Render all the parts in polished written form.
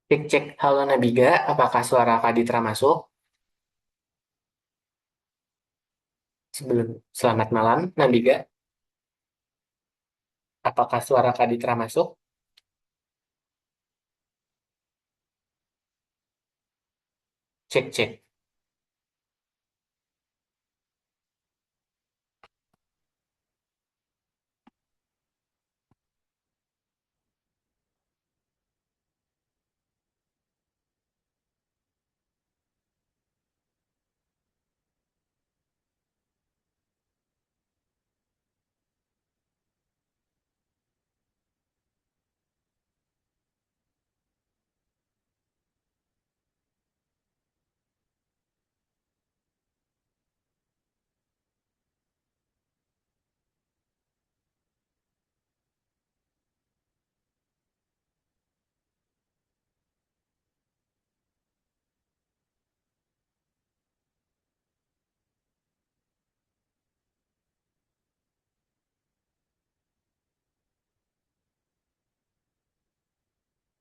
Cek cek, halo Nabiga, apakah suara Kaditra masuk? Sebelum selamat malam, Nabiga, apakah suara Kaditra masuk? Cek cek.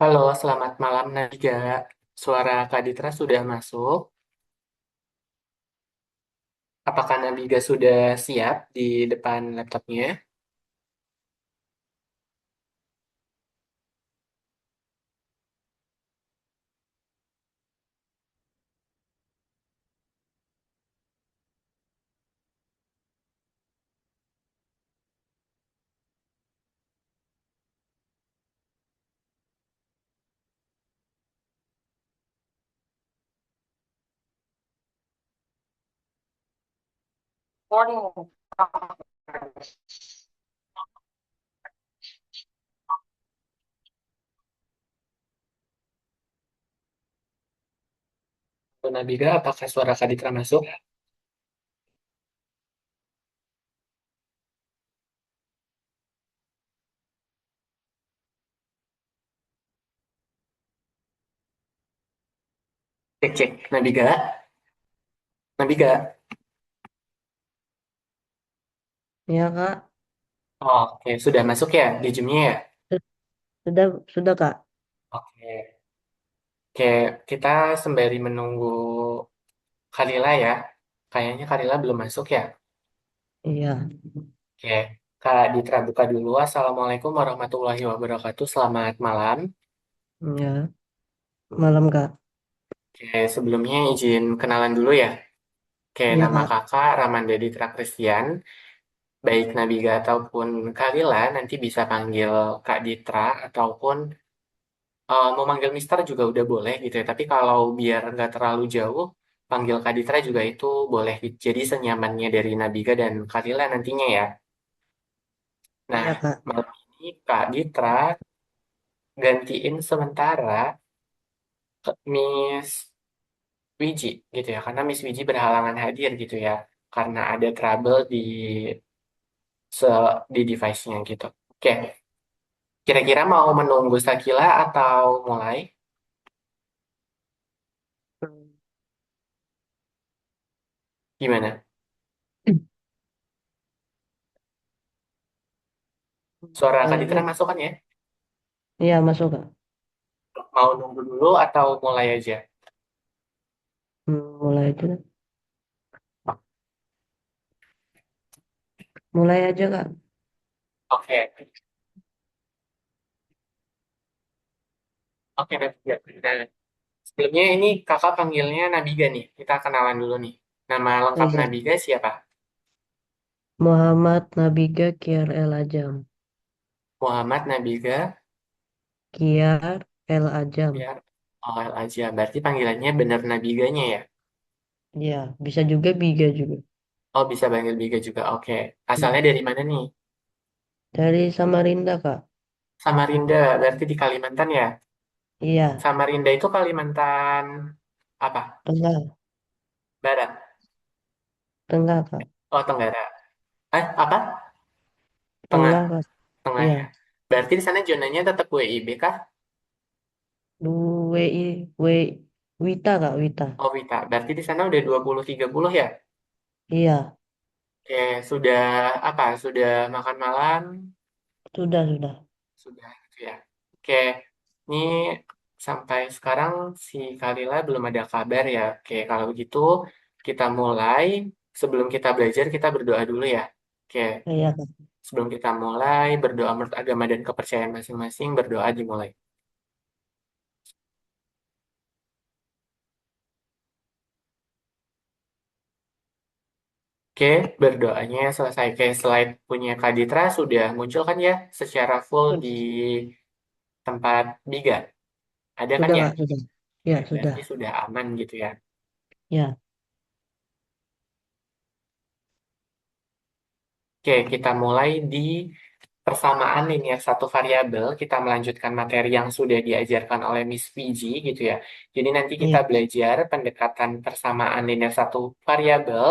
Halo, selamat malam Nabiga. Suara Kaditra sudah masuk. Apakah Nabiga sudah siap di depan laptopnya? Halo Nabiga, apakah suara Kaditra masuk? Cek cek, Nabiga, Nabiga. Ya Kak, Oke, sudah masuk ya di Zoom-nya ya? sudah Kak. Oke, oke, kita sembari menunggu Kalila ya. Kayaknya Kalila belum masuk ya. Iya, Oke, Kak Ditra buka dulu. Assalamualaikum warahmatullahi wabarakatuh. Selamat malam. ya malam Kak. Oke, sebelumnya izin kenalan dulu ya. Oke, Iya nama Kak, kakak Ramanda Ditra Christian. Baik Nabiga ataupun Kalila nanti bisa panggil Kak Ditra ataupun mau manggil Mister juga udah boleh gitu ya. Tapi kalau biar nggak terlalu jauh, panggil Kak Ditra juga itu boleh. Jadi senyamannya dari Nabiga dan Kalila nantinya ya. Nah, iya Kak. malam ini Kak Ditra gantiin sementara Miss Wiji gitu ya karena Miss Wiji berhalangan hadir gitu ya karena ada trouble se di device-nya gitu. Oke, kira-kira mau menunggu Sakila atau mulai? Gimana? Suara Kak Ditra Kayaknya masuk kan ya? iya masuk Kak. Mau nunggu dulu atau mulai aja? Mulai aja, Kak. Mulai aja Kak. Oke, oke. Ya. Nah, sebelumnya ini kakak panggilnya Nabiga nih. Kita kenalan dulu nih. Nama Oh lengkap iya, Nabiga siapa? Muhammad Nabiga Kiar El Ajam. Muhammad Nabiga Kiar El Ajam. biar awal aja. Berarti panggilannya bener Nabiganya ya? Iya, bisa juga Biga juga. Oh, bisa panggil Biga juga. Oke. Asalnya Hmm. dari mana nih? Dari Samarinda Kak. Samarinda, berarti di Kalimantan ya? Iya, Samarinda itu Kalimantan apa? Tengah, Barat. Tengah Kak. Oh, Tenggara. Apa? Tengah. Tengah Kak. Tengah Iya, ya. Berarti di sana zonanya tetap WIB kah? Wita Kak, Wita. Oh, Wita. Berarti di sana udah 20-30 ya? Iya, Oke, sudah apa? Sudah makan malam? sudah. Sudah gitu ya. Oke. Ini sampai sekarang si Kalila belum ada kabar ya. Oke, kalau begitu kita mulai. Sebelum kita belajar, kita berdoa dulu ya. Oke, Iya, Kak. sebelum kita mulai, berdoa menurut agama dan kepercayaan masing-masing, berdoa dimulai. Oke, berdoanya selesai. Oke, slide punya Kak Ditra sudah muncul kan ya secara full di tempat Biga. Ada kan Sudah, ya? Kak, sudah. Ya, Oke, sudah. berarti sudah aman gitu ya. Ya, Oke, kita mulai di persamaan linear satu variabel. Kita melanjutkan materi yang sudah diajarkan oleh Miss Fiji gitu ya. Jadi nanti kita iya. belajar pendekatan persamaan linear satu variabel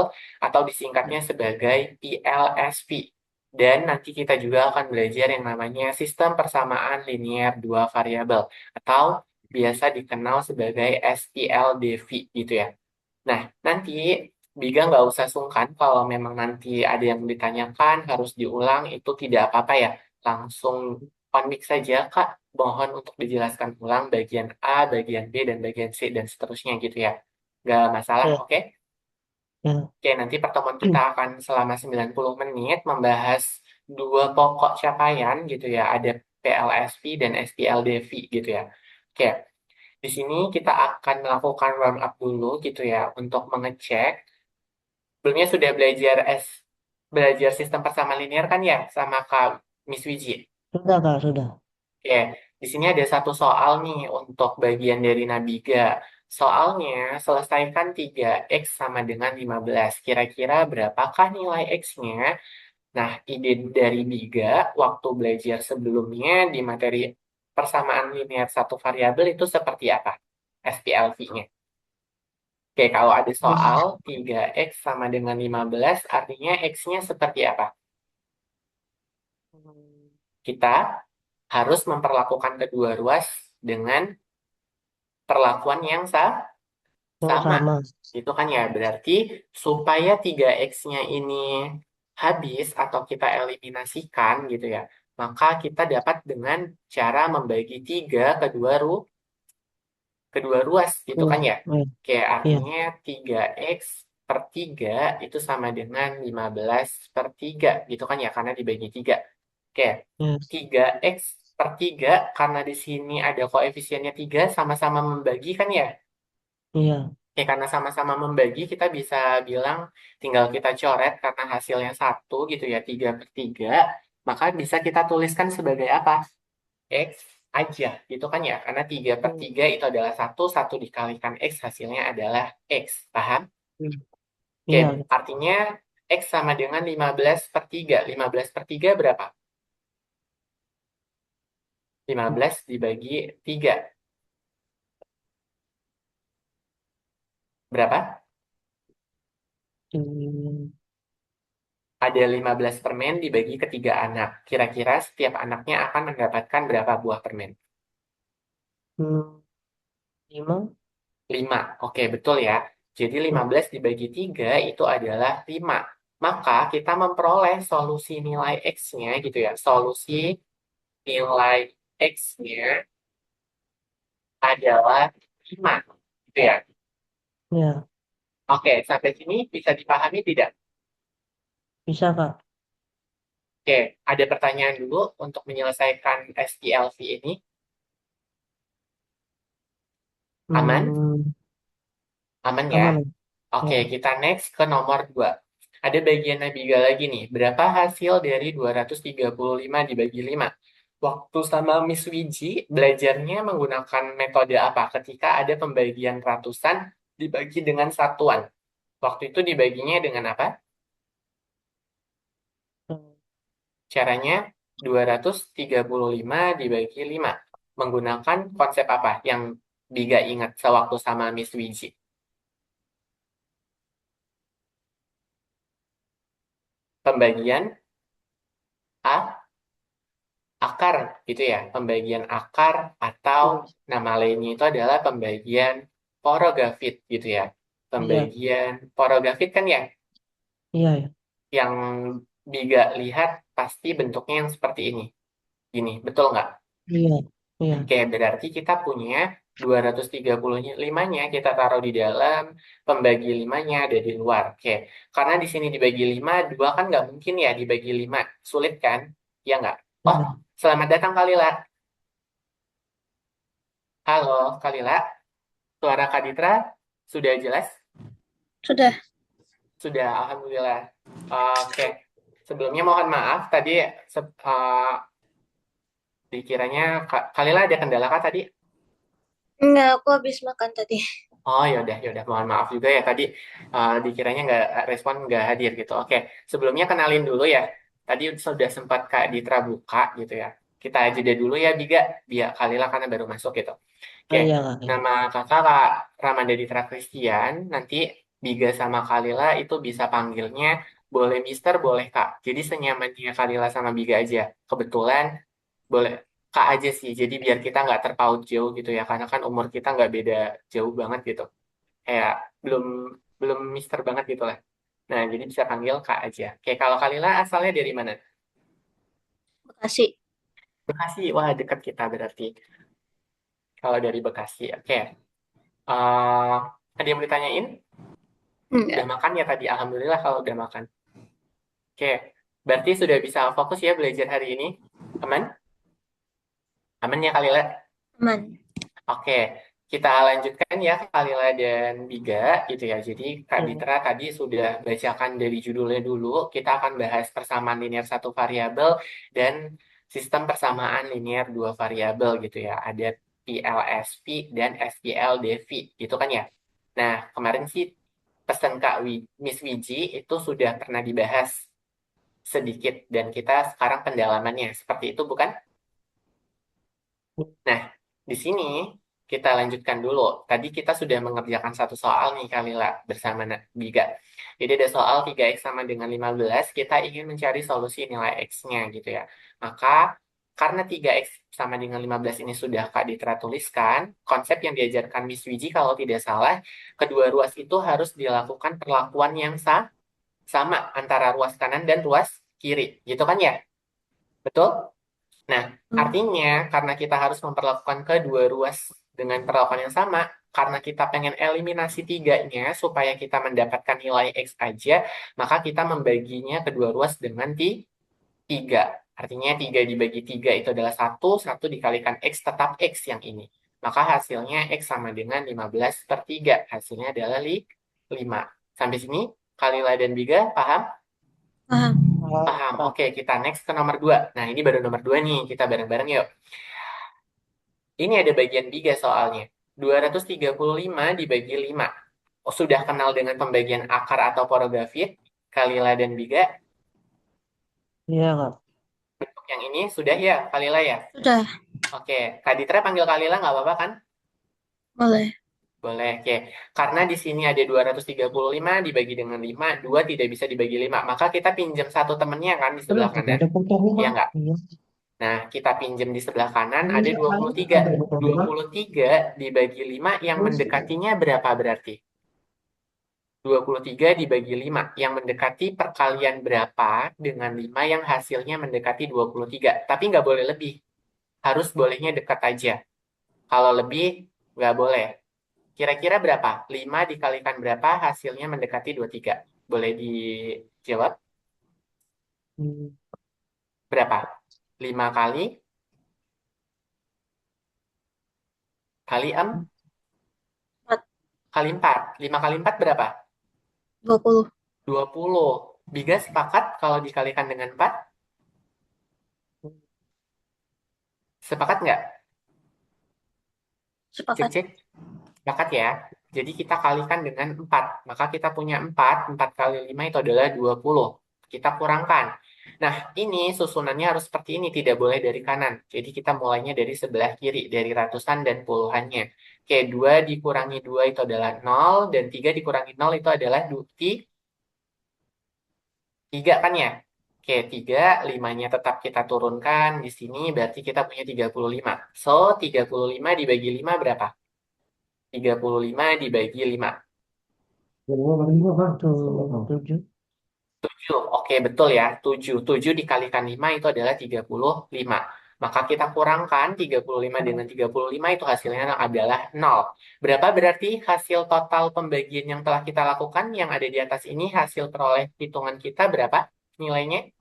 atau disingkatnya sebagai PLSV. Dan nanti kita juga akan belajar yang namanya sistem persamaan linear dua variabel atau biasa dikenal sebagai SPLDV gitu ya. Nah, nanti Biga nggak usah sungkan kalau memang nanti ada yang ditanyakan harus diulang itu tidak apa-apa ya. Langsung on mic saja Kak. Mohon untuk dijelaskan ulang bagian A, bagian B, dan bagian C dan seterusnya gitu ya. Nggak masalah, Ya, oke? ya. Oke, nanti pertemuan kita akan selama 90 menit membahas dua pokok capaian gitu ya. Ada PLSV dan SPLDV gitu ya. Oke, di sini kita akan melakukan warm up dulu gitu ya untuk mengecek. Sebelumnya sudah belajar sistem persamaan linear kan ya sama Kak Miss Wiji. Sudah, Kak, sudah. Oke, di sini ada satu soal nih untuk bagian dari Nabiga. Soalnya selesaikan 3x sama dengan 15. Kira-kira berapakah nilai x-nya? Nah, ide dari Biga waktu belajar sebelumnya di materi persamaan linear satu variabel itu seperti apa? SPLV-nya. Oke, kalau ada soal 3x sama dengan 15, artinya x-nya seperti apa? Kita harus memperlakukan kedua ruas dengan perlakuan yang Yang sama. sama. Itu kan ya, berarti supaya 3x-nya ini habis atau kita eliminasikan gitu ya, maka kita dapat dengan cara membagi 3 kedua ruas gitu Ya, kan ya. ya, Oke, ya, artinya 3x per 3 itu sama dengan 15 per 3 gitu kan ya, karena dibagi 3. Oke, ya, 3x per 3 karena di sini ada koefisiennya 3 sama-sama membagi kan ya. iya. Oke, karena sama-sama membagi kita bisa bilang tinggal kita coret karena hasilnya satu gitu ya, 3 per 3 maka bisa kita tuliskan sebagai apa? X aja gitu kan ya, karena 3 per Hmm, 3 itu adalah satu satu dikalikan X hasilnya adalah X, paham? hmm. Oke, Iya, artinya X sama dengan 15 per 3. 15 per 3 berapa? 15 dibagi 3. Berapa? hmm, Ada 15 permen dibagi ke 3 anak. Kira-kira setiap anaknya akan mendapatkan berapa buah permen? hmm, 5. 5. Oke, betul ya. Jadi Ya, 15 dibagi 3 itu adalah 5. Maka kita memperoleh solusi nilai X-nya gitu ya. Solusi nilai X-nya adalah 5. Gitu ya. ya. Oke, sampai sini bisa dipahami tidak? Bisa, Kak. Oke, ada pertanyaan dulu untuk menyelesaikan STLV ini. Aman? Hmm, Aman ya? aman. Oke, Ya. kita next ke nomor 2. Ada bagian Nabiga lagi nih. Berapa hasil dari 235 dibagi 5? Waktu sama Miss Wiji, belajarnya menggunakan metode apa? Ketika ada pembagian ratusan dibagi dengan satuan. Waktu itu dibaginya dengan apa? Caranya 235 dibagi 5. Menggunakan konsep apa yang Biga ingat sewaktu sama Miss Wiji? Pembagian A akar gitu ya, pembagian akar atau Hmm, nama lainnya itu adalah pembagian porogafit gitu ya. iya, Pembagian porogafit kan ya, iya, ya. yang Biga lihat pasti bentuknya yang seperti ini. Gini, betul nggak? Iya, Iya. Oke, berarti kita punya 235-nya kita taruh di dalam, pembagi 5-nya ada di luar. Oke, karena di sini dibagi 5, 2 kan nggak mungkin ya dibagi 5. Sulit kan? Ya nggak? Oh, Iya. selamat datang Kalila. Halo, Kalila. Suara Kak Ditra sudah jelas? Sudah. Sudah, Alhamdulillah. Oke, sebelumnya mohon maaf tadi dikiranya Kalila ada kendala kah tadi? Enggak, aku habis makan tadi. Oh ya udah mohon maaf juga ya tadi dikiranya nggak respon nggak hadir gitu. Oke, sebelumnya kenalin dulu ya. Tadi sudah sempat Kak Ditra buka gitu ya. Kita jeda dulu ya Biga, biar Kalila karena baru masuk gitu. Oke, Oh iya kak. Iya. nama kakak Kak Ramanda Ditra Christian. Nanti Biga sama Kalila itu bisa panggilnya boleh Mister, boleh Kak. Jadi senyamannya Kalila sama Biga aja. Kebetulan boleh Kak aja sih. Jadi biar kita nggak terpaut jauh gitu ya. Karena kan umur kita nggak beda jauh banget gitu. Kayak belum belum Mister banget gitu lah. Nah, jadi bisa panggil Kak aja. Oke, kalau Kalila asalnya dari mana? Bekasi. Bekasi. Wah, dekat kita berarti. Kalau dari Bekasi. Oke. Eh, ada yang mau ditanyain? Udah Enggak. makan ya tadi? Alhamdulillah kalau udah makan. Oke. Berarti sudah bisa fokus ya belajar hari ini? Aman? Aman ya Kalila? Aman. Oke, kita lanjutkan ya Kalila dan Biga gitu ya. Jadi Kak Iya. Ditra tadi sudah bacakan dari judulnya dulu. Kita akan bahas persamaan linear satu variabel dan sistem persamaan linear dua variabel gitu ya. Ada PLSP dan SPLDV gitu kan ya. Nah, kemarin sih pesan Miss Wiji itu sudah pernah dibahas sedikit dan kita sekarang pendalamannya seperti itu bukan? Nah, di sini kita lanjutkan dulu. Tadi kita sudah mengerjakan satu soal nih Kalila bersama Biga. Jadi ada soal 3x sama dengan 15, kita ingin mencari solusi nilai x-nya gitu ya. Maka karena 3x sama dengan 15 ini sudah Kak Ditra tuliskan, konsep yang diajarkan Miss Wiji kalau tidak salah, kedua ruas itu harus dilakukan perlakuan yang sama antara ruas kanan dan ruas kiri. Gitu kan ya? Betul? Nah, artinya karena kita harus memperlakukan kedua ruas dengan perlakuan yang sama, karena kita pengen eliminasi tiganya supaya kita mendapatkan nilai X aja, maka kita membaginya kedua ruas dengan tiga. Artinya 3 dibagi 3 itu adalah satu, satu dikalikan X tetap X yang ini. Maka hasilnya X sama dengan 15 per 3. Hasilnya adalah 5. Sampai sini, Kalila dan Biga, paham? Paham. Paham. Oke, kita next ke nomor 2. Nah, ini baru nomor 2 nih. Kita bareng-bareng yuk. Ini ada bagian 3 soalnya. 235 dibagi 5. Oh, sudah kenal dengan pembagian akar atau porogafit? Kalila dan Biga. Iya kak. Bentuk yang ini sudah ya, Kalila ya? Sudah. Oke, Kak Ditra panggil Kalila nggak apa-apa kan? Boleh. Boleh, oke. Karena di sini ada 235 dibagi dengan 5, 2 tidak bisa dibagi 5. Maka kita pinjam satu temennya kan di Terus sebelah kanan. ada pokok Iya rumah. nggak? Iya. Nah, kita pinjam di sebelah kanan ada Iya, 23. ada pokok rumah. 23 dibagi 5 yang Terus mendekatinya berapa berarti? 23 dibagi 5 yang mendekati perkalian berapa dengan 5 yang hasilnya mendekati 23. Tapi nggak boleh lebih. Harus bolehnya dekat aja. Kalau lebih, nggak boleh. Kira-kira berapa? 5 dikalikan berapa hasilnya mendekati 23? Boleh dijawab? hmm, Berapa? 5 kali 4. kali 4. 5 kali 4 berapa? 20. 20. Biga sepakat kalau dikalikan dengan 4? Sepakat nggak? Sepakat. Cek-cek. Sepakat ya. Jadi kita kalikan dengan 4. Maka kita punya 4. 4 kali 5 itu adalah 20. Kita kurangkan. Nah, ini susunannya harus seperti ini. Tidak boleh dari kanan. Jadi kita mulainya dari sebelah kiri. Dari ratusan dan puluhannya. Oke, 2 dikurangi 2 itu adalah 0. Dan 3 dikurangi 0 itu adalah 3 kan ya? Oke, 3, 5-nya tetap kita turunkan di sini, berarti kita punya 35. So, 35 dibagi 5 berapa? 35 dibagi 5. tuh 7. 7. Oke, betul ya. 7. 7 dikalikan 5 itu adalah 35. Maka kita kurangkan 35 dengan 35 itu hasilnya adalah 0. Berapa berarti hasil total pembagian yang telah kita lakukan yang ada di atas ini, hasil peroleh hitungan kita berapa nilainya?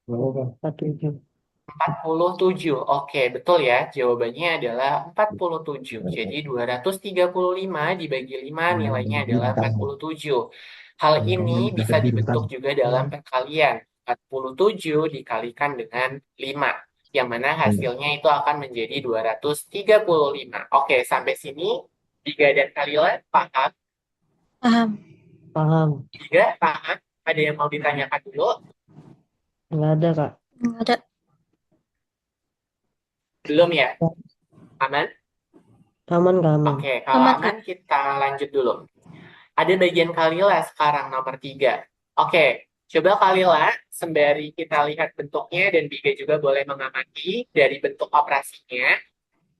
47. 47. Oke, betul ya. Jawabannya adalah 47. Jadi 235 dibagi 5 nilainya adalah 47. Hal ini bisa dibentuk juga dalam perkalian. 47 dikalikan dengan 5. Yang mana hasilnya itu akan menjadi 235. Oke, sampai sini Tiga dan Kalila paham? Paham. Paham. Tiga paham? Ada yang mau ditanyakan dulu? Nggak ada, Kak. Nggak ada. Belum ya? Aman? Aman, Kak, aman. Oke, kalau Aman, aman Kak. kita lanjut dulu. Ada bagian Kalila sekarang nomor 3. Oke, coba Kalila sembari kita lihat bentuknya dan Biga juga boleh mengamati dari bentuk operasinya.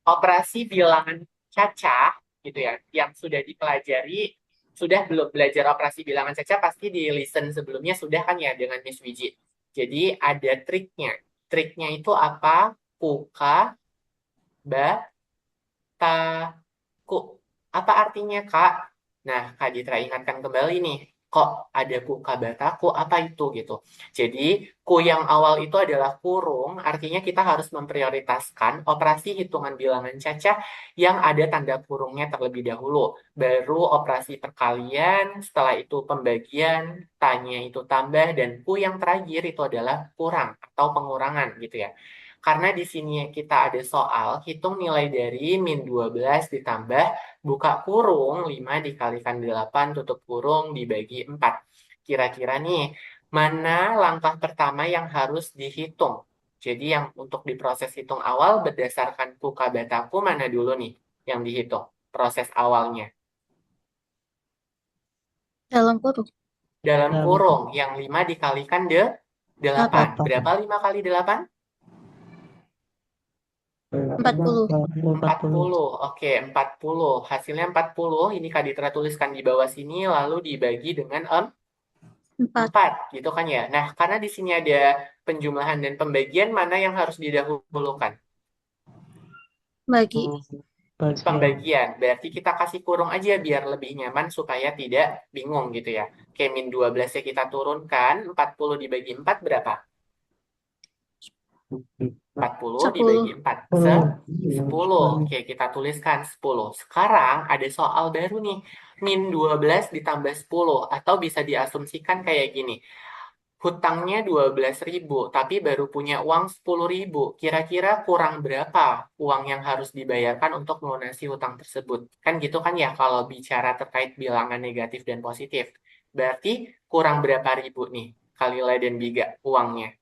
Operasi bilangan cacah gitu ya, yang sudah dipelajari, sudah belum belajar operasi bilangan cacah pasti di listen sebelumnya sudah kan ya dengan Miss Wiji. Jadi ada triknya. Triknya itu apa? Kuka, ba, ku. Apa artinya, Kak? Nah, Kak Ditra ingatkan kembali nih. Kok ada ku kabataku? Apa itu gitu. Jadi, ku yang awal itu adalah kurung, artinya kita harus memprioritaskan operasi hitungan bilangan cacah yang ada tanda kurungnya terlebih dahulu. Baru operasi perkalian, setelah itu pembagian, tanya itu tambah, dan ku yang terakhir itu adalah kurang atau pengurangan gitu ya. Karena di sini kita ada soal, hitung nilai dari min 12 ditambah buka kurung 5 dikalikan 8 tutup kurung dibagi 4. Kira-kira nih, mana langkah pertama yang harus dihitung? Jadi yang untuk diproses hitung awal berdasarkan kuka bataku mana dulu nih yang dihitung? Proses awalnya. Dalam kurung. Dalam Dalam kurung, yang 5 dikalikan 8. 8. Berapa 5 kali 8? 40. 40. 40. Oke, 40. Hasilnya 40. Ini Kak Ditra tuliskan di bawah sini, lalu dibagi dengan 4. 4. Gitu kan ya? Nah, karena di sini ada penjumlahan dan pembagian, mana yang harus didahulukan? Bagi. Bagian. Pembagian. Berarti kita kasih kurung aja biar lebih nyaman supaya tidak bingung gitu ya. Oke, min 12 nya kita turunkan. 40 dibagi 4 berapa? 40 dibagi 10. 4. 10. 10. Oke, kita tuliskan 10. Sekarang ada soal baru nih. Min 12 ditambah 10. Atau bisa diasumsikan kayak gini. Hutangnya 12.000, tapi baru punya uang 10.000. Kira-kira kurang berapa uang yang harus dibayarkan untuk melunasi hutang tersebut? Kan gitu kan ya kalau bicara terkait bilangan negatif dan positif. Berarti kurang berapa ribu nih, Kalila dan Biga, uangnya?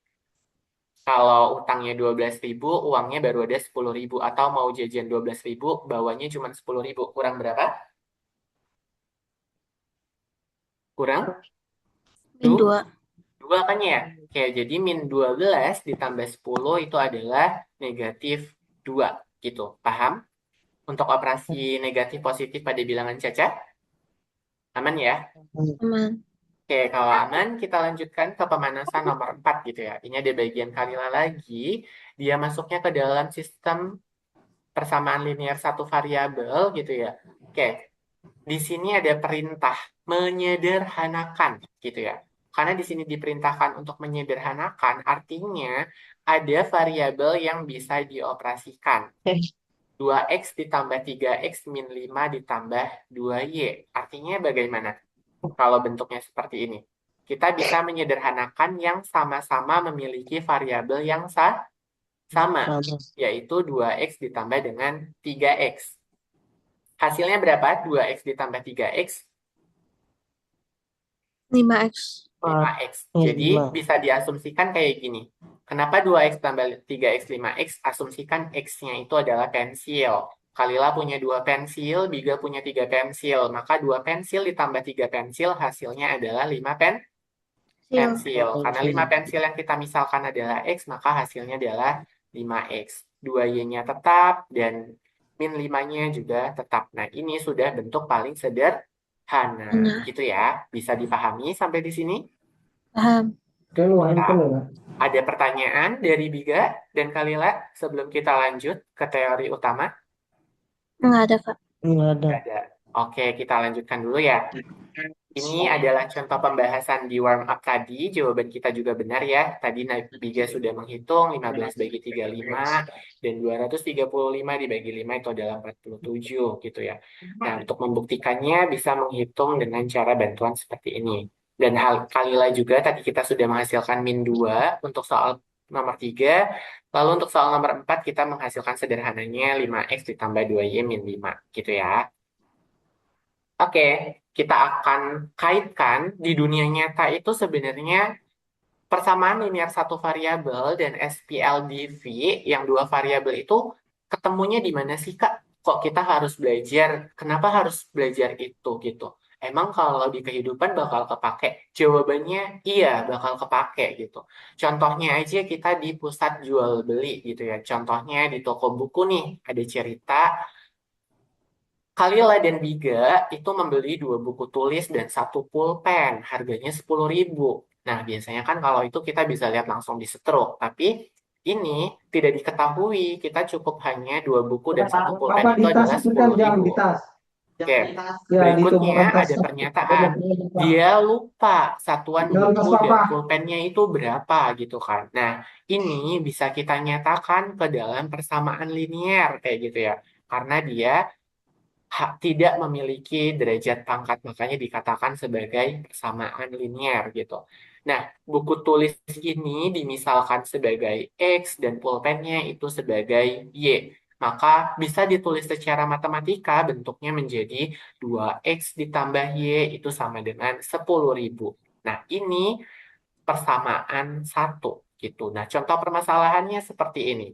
Kalau utangnya 12.000, uangnya baru ada 10.000. Atau mau jajan 12.000, bawanya cuma 10.000. Kurang berapa? Kurang? Min 2. 2 kan ya? Oke, jadi min 12 ditambah 10 itu adalah negatif 2. Gitu. Paham? Untuk operasi negatif positif pada bilangan cacat? Aman ya? Aman. Oke, kalau aman, kita lanjutkan ke pemanasan nomor 4 gitu ya. Ini ada bagian Kalila lagi. Dia masuknya ke dalam sistem persamaan linear satu variabel gitu ya. Oke, di sini ada perintah menyederhanakan gitu ya. Karena di sini diperintahkan untuk menyederhanakan, artinya ada variabel yang bisa dioperasikan. 2x ditambah 3x min 5 ditambah 2y. Artinya bagaimana kalau bentuknya seperti ini? Kita bisa menyederhanakan yang sama-sama memiliki variabel yang sama, Sama. yaitu 2x ditambah dengan 3x. Hasilnya berapa? 2x ditambah 3x 5x. 5x. Jadi 5. bisa diasumsikan kayak gini. Kenapa 2x tambah 3x 5x? Asumsikan x-nya itu adalah pensil. Kalila punya 2 pensil, Biga punya 3 pensil. Maka 2 pensil ditambah 3 pensil hasilnya adalah 5 pensil. Karena 5 pensil yang kita misalkan adalah x, maka hasilnya adalah 5x. 2y-nya tetap dan min 5-nya juga tetap. Nah, ini sudah bentuk paling sederhana. Benar. Gitu ya. Bisa dipahami sampai di sini? Paham. Nah, ada pertanyaan dari Biga dan Kalila sebelum kita lanjut ke teori utama? Nggak ada, Kak. Nggak ada. Nggak ada. Oke, kita lanjutkan dulu ya. Ini adalah contoh pembahasan di warm up tadi. Jawaban kita juga benar ya. Tadi Biga sudah menghitung 15 bagi 35 dan 235 dibagi 5 itu adalah 47 gitu ya. Nah, untuk membuktikannya bisa menghitung dengan cara bantuan seperti ini. Dan hal Kalila juga tadi kita sudah menghasilkan min 2 untuk soal nomor 3. Lalu untuk soal nomor 4 kita menghasilkan sederhananya 5x ditambah 2y min 5 gitu ya. Oke, kita akan kaitkan di dunia nyata itu sebenarnya persamaan linear satu variabel dan SPLDV yang dua variabel itu ketemunya di mana sih Kak? Kok kita harus belajar? Kenapa harus belajar itu gitu? Emang kalau di kehidupan bakal kepake? Jawabannya iya bakal kepake gitu. Contohnya aja kita di pusat jual beli gitu ya. Contohnya di toko buku nih ada cerita Kalila dan Biga itu membeli dua buku tulis dan satu pulpen, harganya 10.000. Nah, biasanya kan kalau itu kita bisa lihat langsung di stroke, tapi ini tidak diketahui, kita cukup hanya dua buku dan satu pulpen Apa itu di tas adalah itu kan sepuluh jangan ribu. di tas. Oke, Ya, itu berikutnya bukan tas. ada pernyataan, dia lupa satuan Jangan tas buku dan papa. pulpennya itu berapa gitu kan. Nah, ini bisa kita nyatakan ke dalam persamaan linier kayak gitu ya. Karena dia tidak memiliki derajat pangkat, makanya dikatakan sebagai persamaan linier gitu. Nah, buku tulis ini dimisalkan sebagai X dan pulpennya itu sebagai Y. Maka bisa ditulis secara matematika bentuknya menjadi 2X ditambah Y itu sama dengan 10.000. Nah, ini persamaan satu gitu. Nah, contoh permasalahannya seperti ini.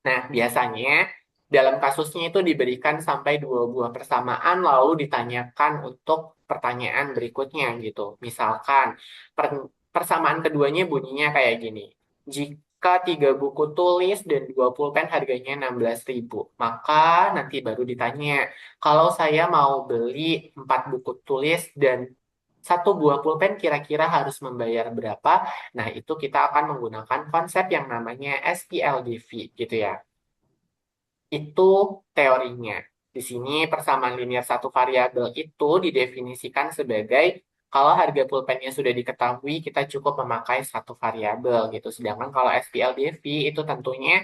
Nah, biasanya dalam kasusnya itu diberikan sampai dua buah persamaan lalu ditanyakan untuk pertanyaan berikutnya gitu. Misalkan persamaan keduanya bunyinya kayak gini. Jika tiga buku tulis dan dua pulpen harganya 16.000, maka nanti baru ditanya, kalau saya mau beli empat buku tulis dan satu buah pulpen kira-kira harus membayar berapa? Nah, itu kita akan menggunakan konsep yang namanya SPLDV gitu ya. Itu teorinya. Di sini persamaan linear satu variabel itu didefinisikan sebagai kalau harga pulpennya sudah diketahui, kita cukup memakai satu variabel gitu. Sedangkan kalau SPLDV itu tentunya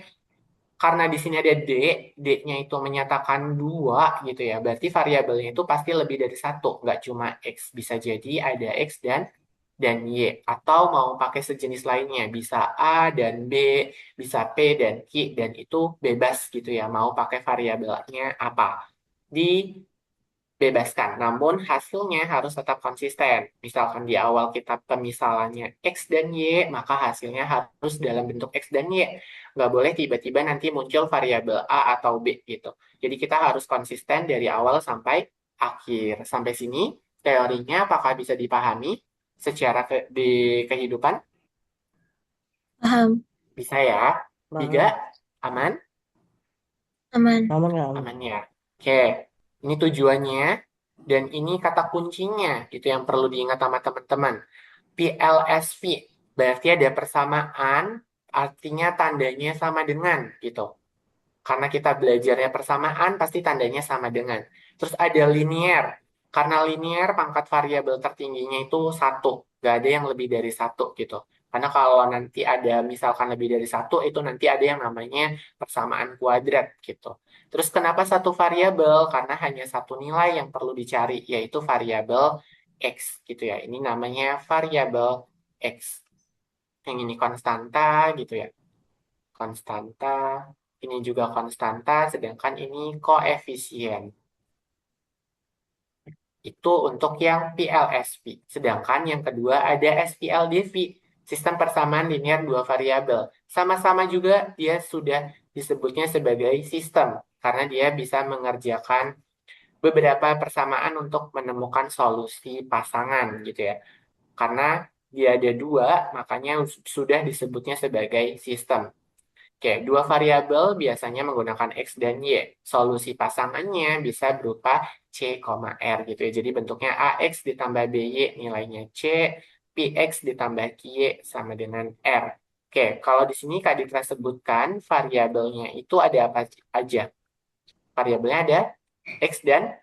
karena di sini ada D, D-nya itu menyatakan dua gitu ya. Berarti variabelnya itu pasti lebih dari satu, nggak cuma X. Bisa jadi ada X dan Y. Atau mau pakai sejenis lainnya, bisa A dan B, bisa P dan Q, dan itu bebas gitu ya. Mau pakai variabelnya apa. Dibebaskan. Namun hasilnya harus tetap konsisten. Misalkan di awal kita pemisalannya X dan Y, maka hasilnya harus dalam bentuk X dan Y. Nggak boleh tiba-tiba nanti muncul variabel A atau B gitu. Jadi kita harus konsisten dari awal sampai akhir. Sampai sini teorinya apakah bisa dipahami secara di kehidupan? Paham. Bisa ya? Tiga, Paham. aman? Aman. Aman nggak aman? Aman ya. Oke, ini tujuannya dan ini kata kuncinya itu yang perlu diingat sama teman-teman. PLSV berarti ada persamaan, artinya tandanya sama dengan gitu. Karena kita belajarnya persamaan, pasti tandanya sama dengan. Terus ada linear. Karena linear, pangkat variabel tertingginya itu satu. Gak ada yang lebih dari satu gitu. Karena kalau nanti ada misalkan lebih dari satu, itu nanti ada yang namanya persamaan kuadrat gitu. Terus kenapa satu variabel? Karena hanya satu nilai yang perlu dicari, yaitu variabel X gitu ya. Ini namanya variabel X. Yang ini konstanta gitu ya. Konstanta. Ini juga konstanta, sedangkan ini koefisien. Itu untuk yang PLSV. Sedangkan yang kedua ada SPLDV, sistem persamaan linear dua variabel. Sama-sama juga dia sudah disebutnya sebagai sistem, karena dia bisa mengerjakan beberapa persamaan untuk menemukan solusi pasangan gitu ya. Karena dia ada dua, makanya sudah disebutnya sebagai sistem. Oke, dua variabel biasanya menggunakan X dan Y. Solusi pasangannya bisa berupa C, R gitu ya. Jadi bentuknya AX ditambah BY nilainya C, Px ditambah Qy sama dengan R. Oke, kalau di sini Kak Ditra sebutkan variabelnya itu ada apa aja? Variabelnya ada X dan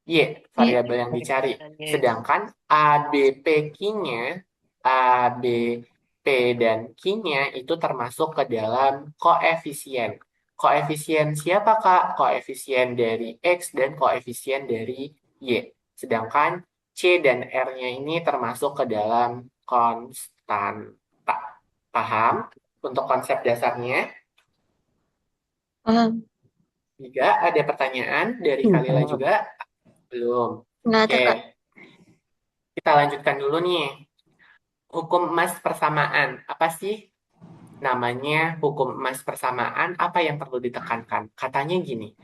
Y, variabel yang dicari. Sedangkan A, B, P, Q-nya, A, B, P, dan Q-nya itu termasuk ke dalam koefisien. Koefisien siapa, Kak? Koefisien dari X dan koefisien dari Y. Sedangkan C dan R-nya ini termasuk ke dalam konstanta. Paham? Untuk konsep dasarnya. Paham. Juga ada pertanyaan dari Kalila Paham. juga? Belum. Nggak ada, Oke, Kak. kita lanjutkan dulu nih. Hukum emas persamaan. Apa sih namanya hukum emas persamaan? Apa yang perlu ditekankan? Katanya gini,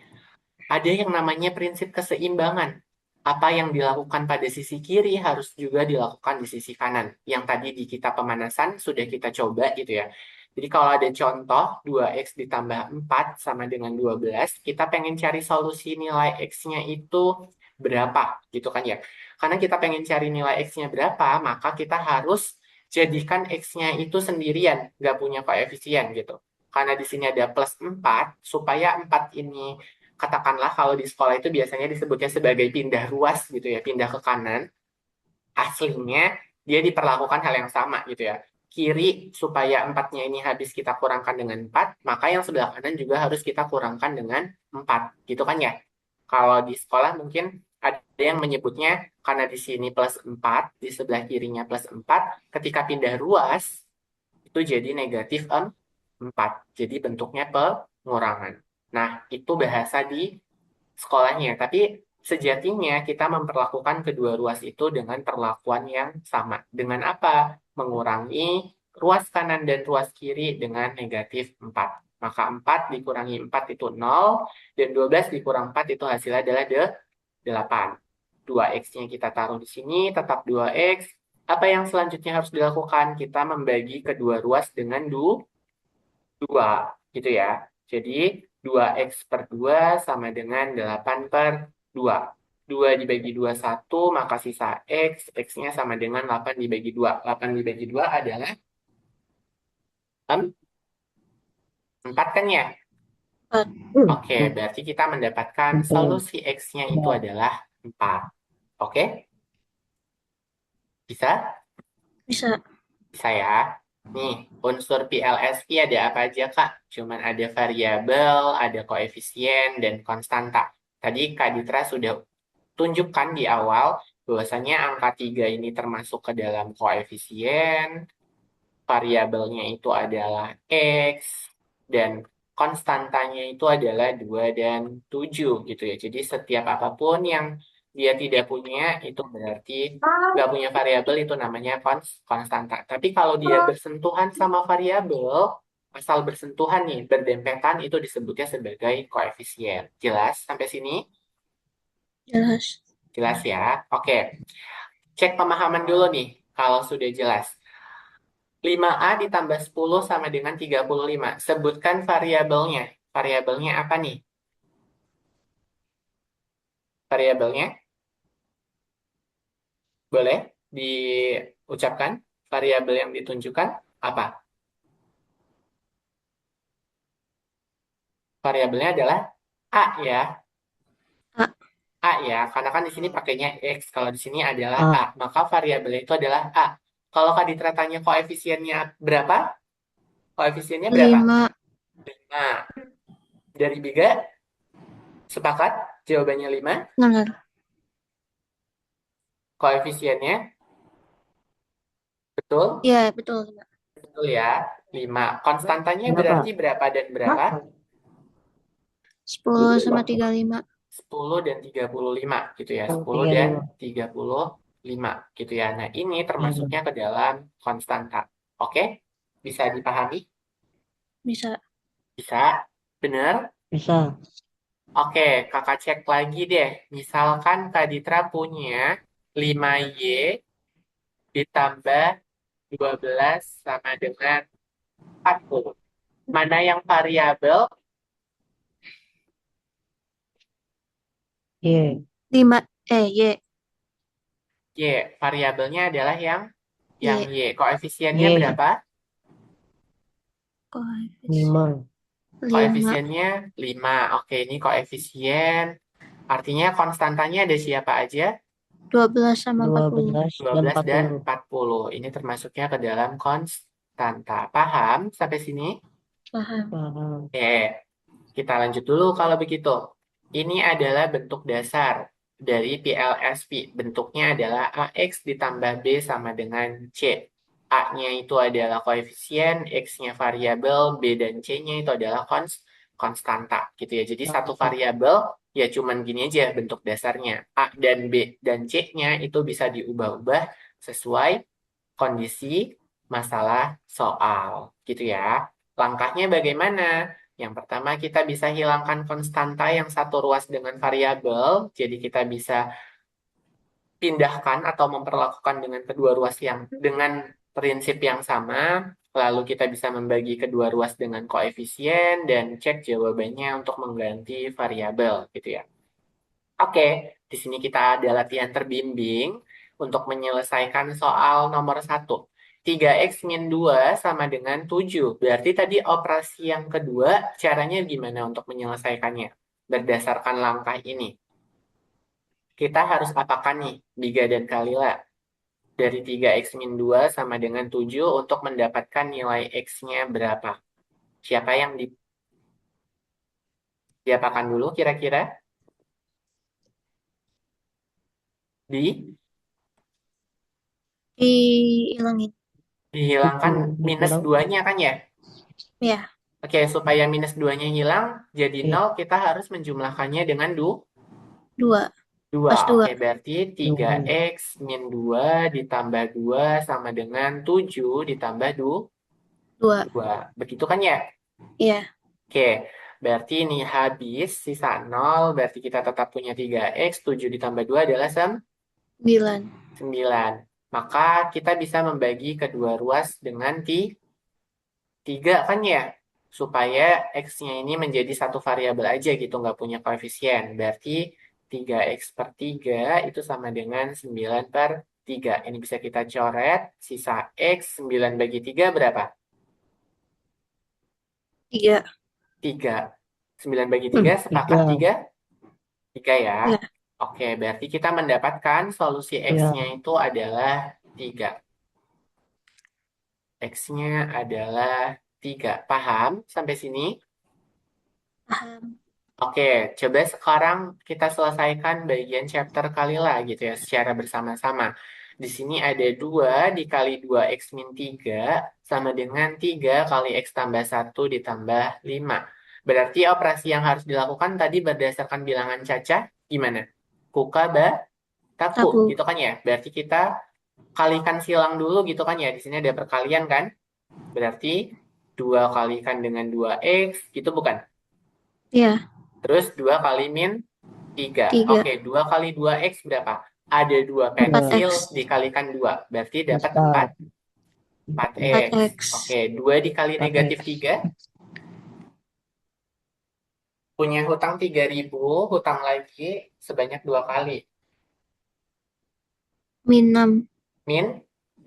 ada yang namanya prinsip keseimbangan. Apa yang dilakukan pada sisi kiri harus juga dilakukan di sisi kanan. Yang tadi di kita pemanasan sudah kita coba gitu ya. Jadi kalau ada contoh 2x ditambah 4 sama dengan 12, kita pengen cari solusi nilai x-nya itu berapa gitu kan ya. Karena kita pengen cari nilai x-nya berapa, maka kita harus jadikan x-nya itu sendirian, nggak punya koefisien gitu. Karena di sini ada plus 4, supaya 4 ini katakanlah kalau di sekolah itu biasanya disebutnya sebagai pindah ruas gitu ya, pindah ke kanan. Aslinya dia diperlakukan hal yang sama gitu ya. Kiri supaya 4-nya ini habis kita kurangkan dengan 4, maka yang sebelah kanan juga harus kita kurangkan dengan 4. Gitu kan ya? Kalau di sekolah mungkin ada yang menyebutnya karena di sini plus 4, di sebelah kirinya plus 4, ketika pindah ruas itu jadi negatif 4. Jadi bentuknya pengurangan. Nah, itu bahasa di sekolahnya. Tapi sejatinya kita memperlakukan kedua ruas itu dengan perlakuan yang sama. Dengan apa? Mengurangi ruas kanan dan ruas kiri dengan negatif 4. Maka 4 dikurangi 4 itu 0, dan 12 dikurang 4 itu hasilnya adalah 8. 2x-nya kita taruh di sini, tetap 2x. Apa yang selanjutnya harus dilakukan? Kita membagi kedua ruas dengan 2, gitu ya. Jadi 2x per 2 sama dengan 8 per 2. 2 dibagi 2 1, maka sisa x, x-nya sama dengan 8 dibagi 2. 8 dibagi 2 adalah 4 kan ya? Empat. Oke, berarti kita mendapatkan solusi x-nya itu adalah 4. Oke, bisa? Bisa. Bisa ya. Nih, unsur PLSI ada apa aja, Kak? Cuman ada variabel, ada koefisien, dan konstanta. Tadi Kak Ditra sudah tunjukkan di awal bahwasanya angka 3 ini termasuk ke dalam koefisien, variabelnya itu adalah X, dan konstantanya itu adalah 2 dan 7 gitu ya. Jadi setiap apapun yang dia tidak punya, itu berarti nggak punya variabel, itu namanya konstanta. Tapi kalau dia bersentuhan sama variabel, asal bersentuhan nih, berdempetan, itu disebutnya sebagai koefisien. Jelas sampai sini? Jelas. Jelas ya? Oke, cek pemahaman dulu nih, kalau sudah jelas. 5A ditambah 10 sama dengan 35. Sebutkan variabelnya. Variabelnya apa nih? Variabelnya boleh diucapkan? Variabel yang ditunjukkan apa? Variabelnya adalah A ya. A. A ya, karena kan di sini pakainya X. Kalau di sini adalah A, A. maka variabelnya itu adalah A. Kalau Kak Ditra tanya koefisiennya berapa? Koefisiennya berapa? 5. 5. Dari Biga, sepakat? Jawabannya 5. Benar. Koefisiennya, betul? Iya, betul, Kak. Betul ya, 5. Konstantanya Berapa? berarti berapa dan berapa? 10 sama 35. 10 dan 35 gitu ya. 10 dan 35. 35 gitu ya. Nah, ini termasuknya ke dalam konstanta. Oke? Bisa dipahami? Bisa. Bisa? Benar? Bisa. Oke, kakak cek lagi deh. Misalkan Kak Ditra punya 5Y ditambah 12 sama dengan 40. Mana yang variabel? Y. 5. Y. Y. Variabelnya adalah yang Y. Y. Koefisiennya Y. berapa? Koefisien 5. 5. Koefisiennya 5. Oke, ini koefisien. Artinya konstantanya ada siapa aja? 12 sama 40. 12 dan 12 dan 40. 40. Ini termasuknya ke dalam konstanta. Paham sampai sini? Paham. Paham. Oke, kita lanjut dulu kalau begitu. Ini adalah bentuk dasar dari PLSP. Bentuknya adalah AX ditambah B sama dengan C. A-nya itu adalah koefisien, X-nya variabel, B dan C-nya itu adalah konstanta gitu ya. Jadi satu variabel ya cuman gini aja bentuk dasarnya. A dan B dan C-nya itu bisa diubah-ubah sesuai kondisi masalah soal gitu ya. Langkahnya bagaimana? Yang pertama kita bisa hilangkan konstanta yang satu ruas dengan variabel. Jadi kita bisa pindahkan atau memperlakukan dengan kedua ruas yang dengan prinsip yang sama. Lalu kita bisa membagi kedua ruas dengan koefisien dan cek jawabannya untuk mengganti variabel gitu ya. Oke, di sini kita ada latihan terbimbing untuk menyelesaikan soal nomor 1. 3x min 2 sama dengan 7. Berarti tadi operasi yang kedua, caranya gimana untuk menyelesaikannya? Berdasarkan langkah ini. Kita harus apakan nih, Biga dan Kalila? Dari 3x min 2 sama dengan 7 untuk mendapatkan nilai x-nya berapa? Siapa yang diapakan dulu kira-kira? Di? Dihilangin. Dihilangkan minus Dikurang. 2-nya kan ya? Ya, Oke, supaya minus 2-nya hilang, jadi Oke. 0, kita harus menjumlahkannya dengan 2. 2. Pas 2. Oke, berarti 2. 3x min 2 ditambah 2 sama dengan 7 ditambah 2. 2. Begitu kan ya? Iya. Oke, berarti ini habis, sisa 0, berarti kita tetap punya 3x, 7 ditambah 2 adalah 9. 9. Maka kita bisa membagi kedua ruas dengan 3 kan ya? Supaya X-nya ini menjadi satu variabel aja gitu, nggak punya koefisien. Berarti 3X per 3 itu sama dengan 9 per 3. Ini bisa kita coret, sisa X 9 bagi 3 berapa? 3. 3. 9 bagi 3 sepakat 3. 3? 3 ya. Ya. Oke, berarti kita mendapatkan solusi Ya. X-nya itu adalah 3. X-nya adalah 3. Paham sampai sini? Paham. Oke, coba sekarang kita selesaikan bagian chapter Kalila gitu ya, secara bersama-sama. Di sini ada 2 dikali 2x min 3 sama dengan 3 kali x tambah 1 ditambah 5. Berarti operasi yang harus dilakukan tadi berdasarkan bilangan Caca gimana? Kuka, ba, taku Taku. gitu kan ya. Berarti kita kalikan silang dulu gitu kan ya. Di sini ada perkalian kan? Berarti 2 kalikan dengan 2x gitu bukan? Iya. Terus 2 kali min 3. 3. Oke, 2 kali 2x berapa? Ada 2 pensil 4x. dikalikan 2. Berarti dapat 4, 4. 4x. 4x. Oke, 2 dikali negatif 3. Punya hutang 3.000, hutang lagi sebanyak 2 kali. Min 6. Min?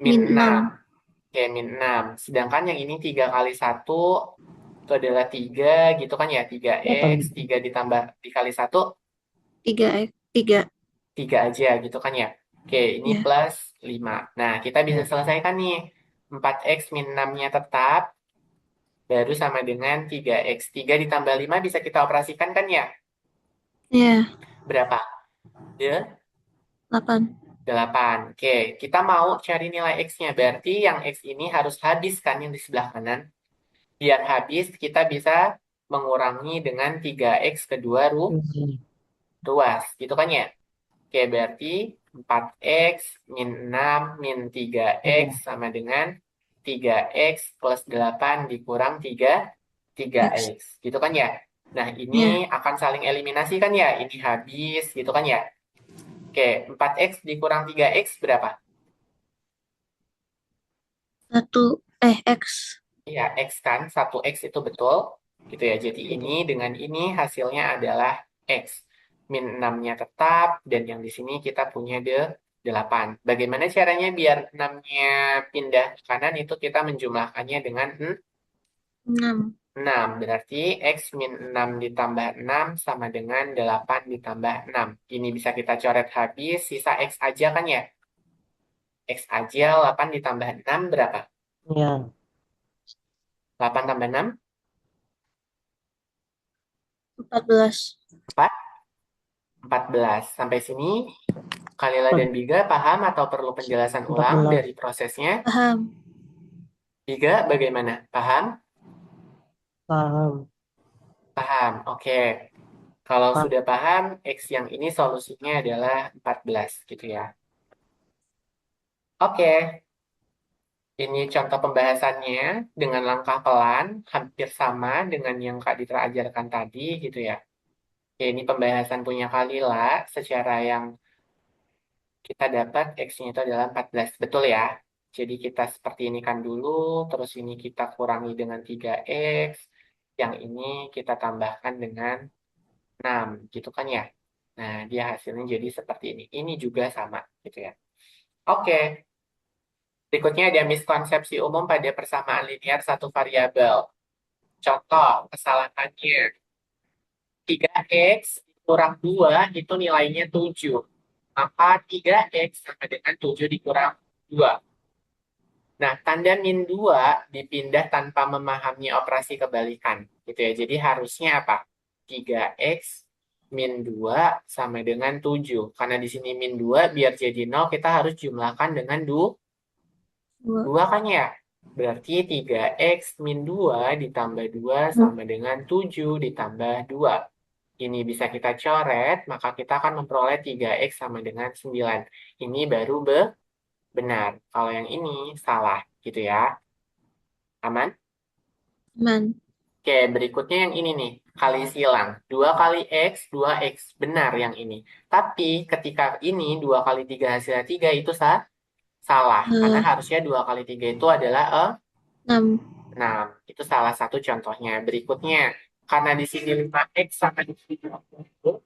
Min Min 6. 6. Oke, min 6. Sedangkan yang ini 3 kali 1 itu adalah 3 gitu kan ya. 3x, 8. 3 ditambah dikali 1, 3x. 3. 3 aja gitu kan ya. Oke, ini Ya. plus 5. Nah, kita bisa Ya. selesaikan nih. 4x min 6-nya tetap, baru sama dengan 3x. 3 ditambah 5 bisa kita operasikan kan ya? Ya. Berapa? Ya, 8. 8. Oke, kita mau cari nilai x-nya. Berarti yang x ini harus habis kan yang di sebelah kanan. Biar habis, kita bisa mengurangi dengan 3x kedua ruas. Gitu kan ya? Oke, berarti 4x min 6 min 3x Ya. sama dengan 3x plus 8 dikurang 3x. X. Gitu kan ya? Nah, ini Ya. akan saling eliminasi kan ya? Ini habis, gitu kan ya? Oke, 4x dikurang 3x berapa? 1. X. Iya, x kan? 1x itu betul. Gitu ya. Jadi ini dengan ini hasilnya adalah x. Min 6-nya tetap, dan yang di sini kita punya 8. Bagaimana caranya biar 6-nya pindah ke kanan? Itu kita menjumlahkannya dengan 6. 6. Berarti X min 6 ditambah 6 sama dengan 8 ditambah 6. Ini bisa kita coret habis, sisa X aja kan ya? X aja 8 ditambah 6 berapa? Ya. 8 tambah 6? 14. 14. Sampai sini Kalila dan Empat- Biga paham atau perlu penjelasan ulang 14. dari prosesnya? Paham. Biga bagaimana? Paham? Paham. Paham. Oke. Kalau Paham. sudah paham, X yang ini solusinya adalah 14 gitu ya. Oke. Ini contoh pembahasannya dengan langkah pelan, hampir sama dengan yang Kak Ditra ajarkan tadi gitu ya. Oke, ini pembahasan punya Kalila secara yang kita dapat X-nya itu adalah 14. Betul ya? Jadi kita seperti ini kan dulu, terus ini kita kurangi dengan 3X, yang ini kita tambahkan dengan 6, gitu kan ya? Nah, dia hasilnya jadi seperti ini. Ini juga sama, gitu ya. Oke, berikutnya ada miskonsepsi umum pada persamaan linear satu variabel. Contoh, kesalahannya 3X kurang 2 itu nilainya 7. Maka 3X sama dengan 7 dikurang 2. Nah, tanda min 2 dipindah tanpa memahami operasi kebalikan. Gitu ya. Jadi harusnya apa? 3X min 2 sama dengan 7. Karena di sini min 2 biar jadi 0 kita harus jumlahkan dengan 2. 2 kan ya? Berarti 3X min 2 ditambah 2 sama dengan 7 ditambah 2. Ini bisa kita coret, maka kita akan memperoleh 3X sama dengan 9. Ini baru benar. Kalau yang ini salah, gitu ya. Aman? Aman. Oke, berikutnya yang ini nih. Kali silang. 2 kali X, 2X. Benar yang ini. Tapi ketika ini 2 kali 3 hasilnya 3 itu salah. Karena harusnya 2 kali 3 itu adalah 6. 6. Itu salah satu contohnya. Berikutnya, karena di sini 5X sama di sini 20,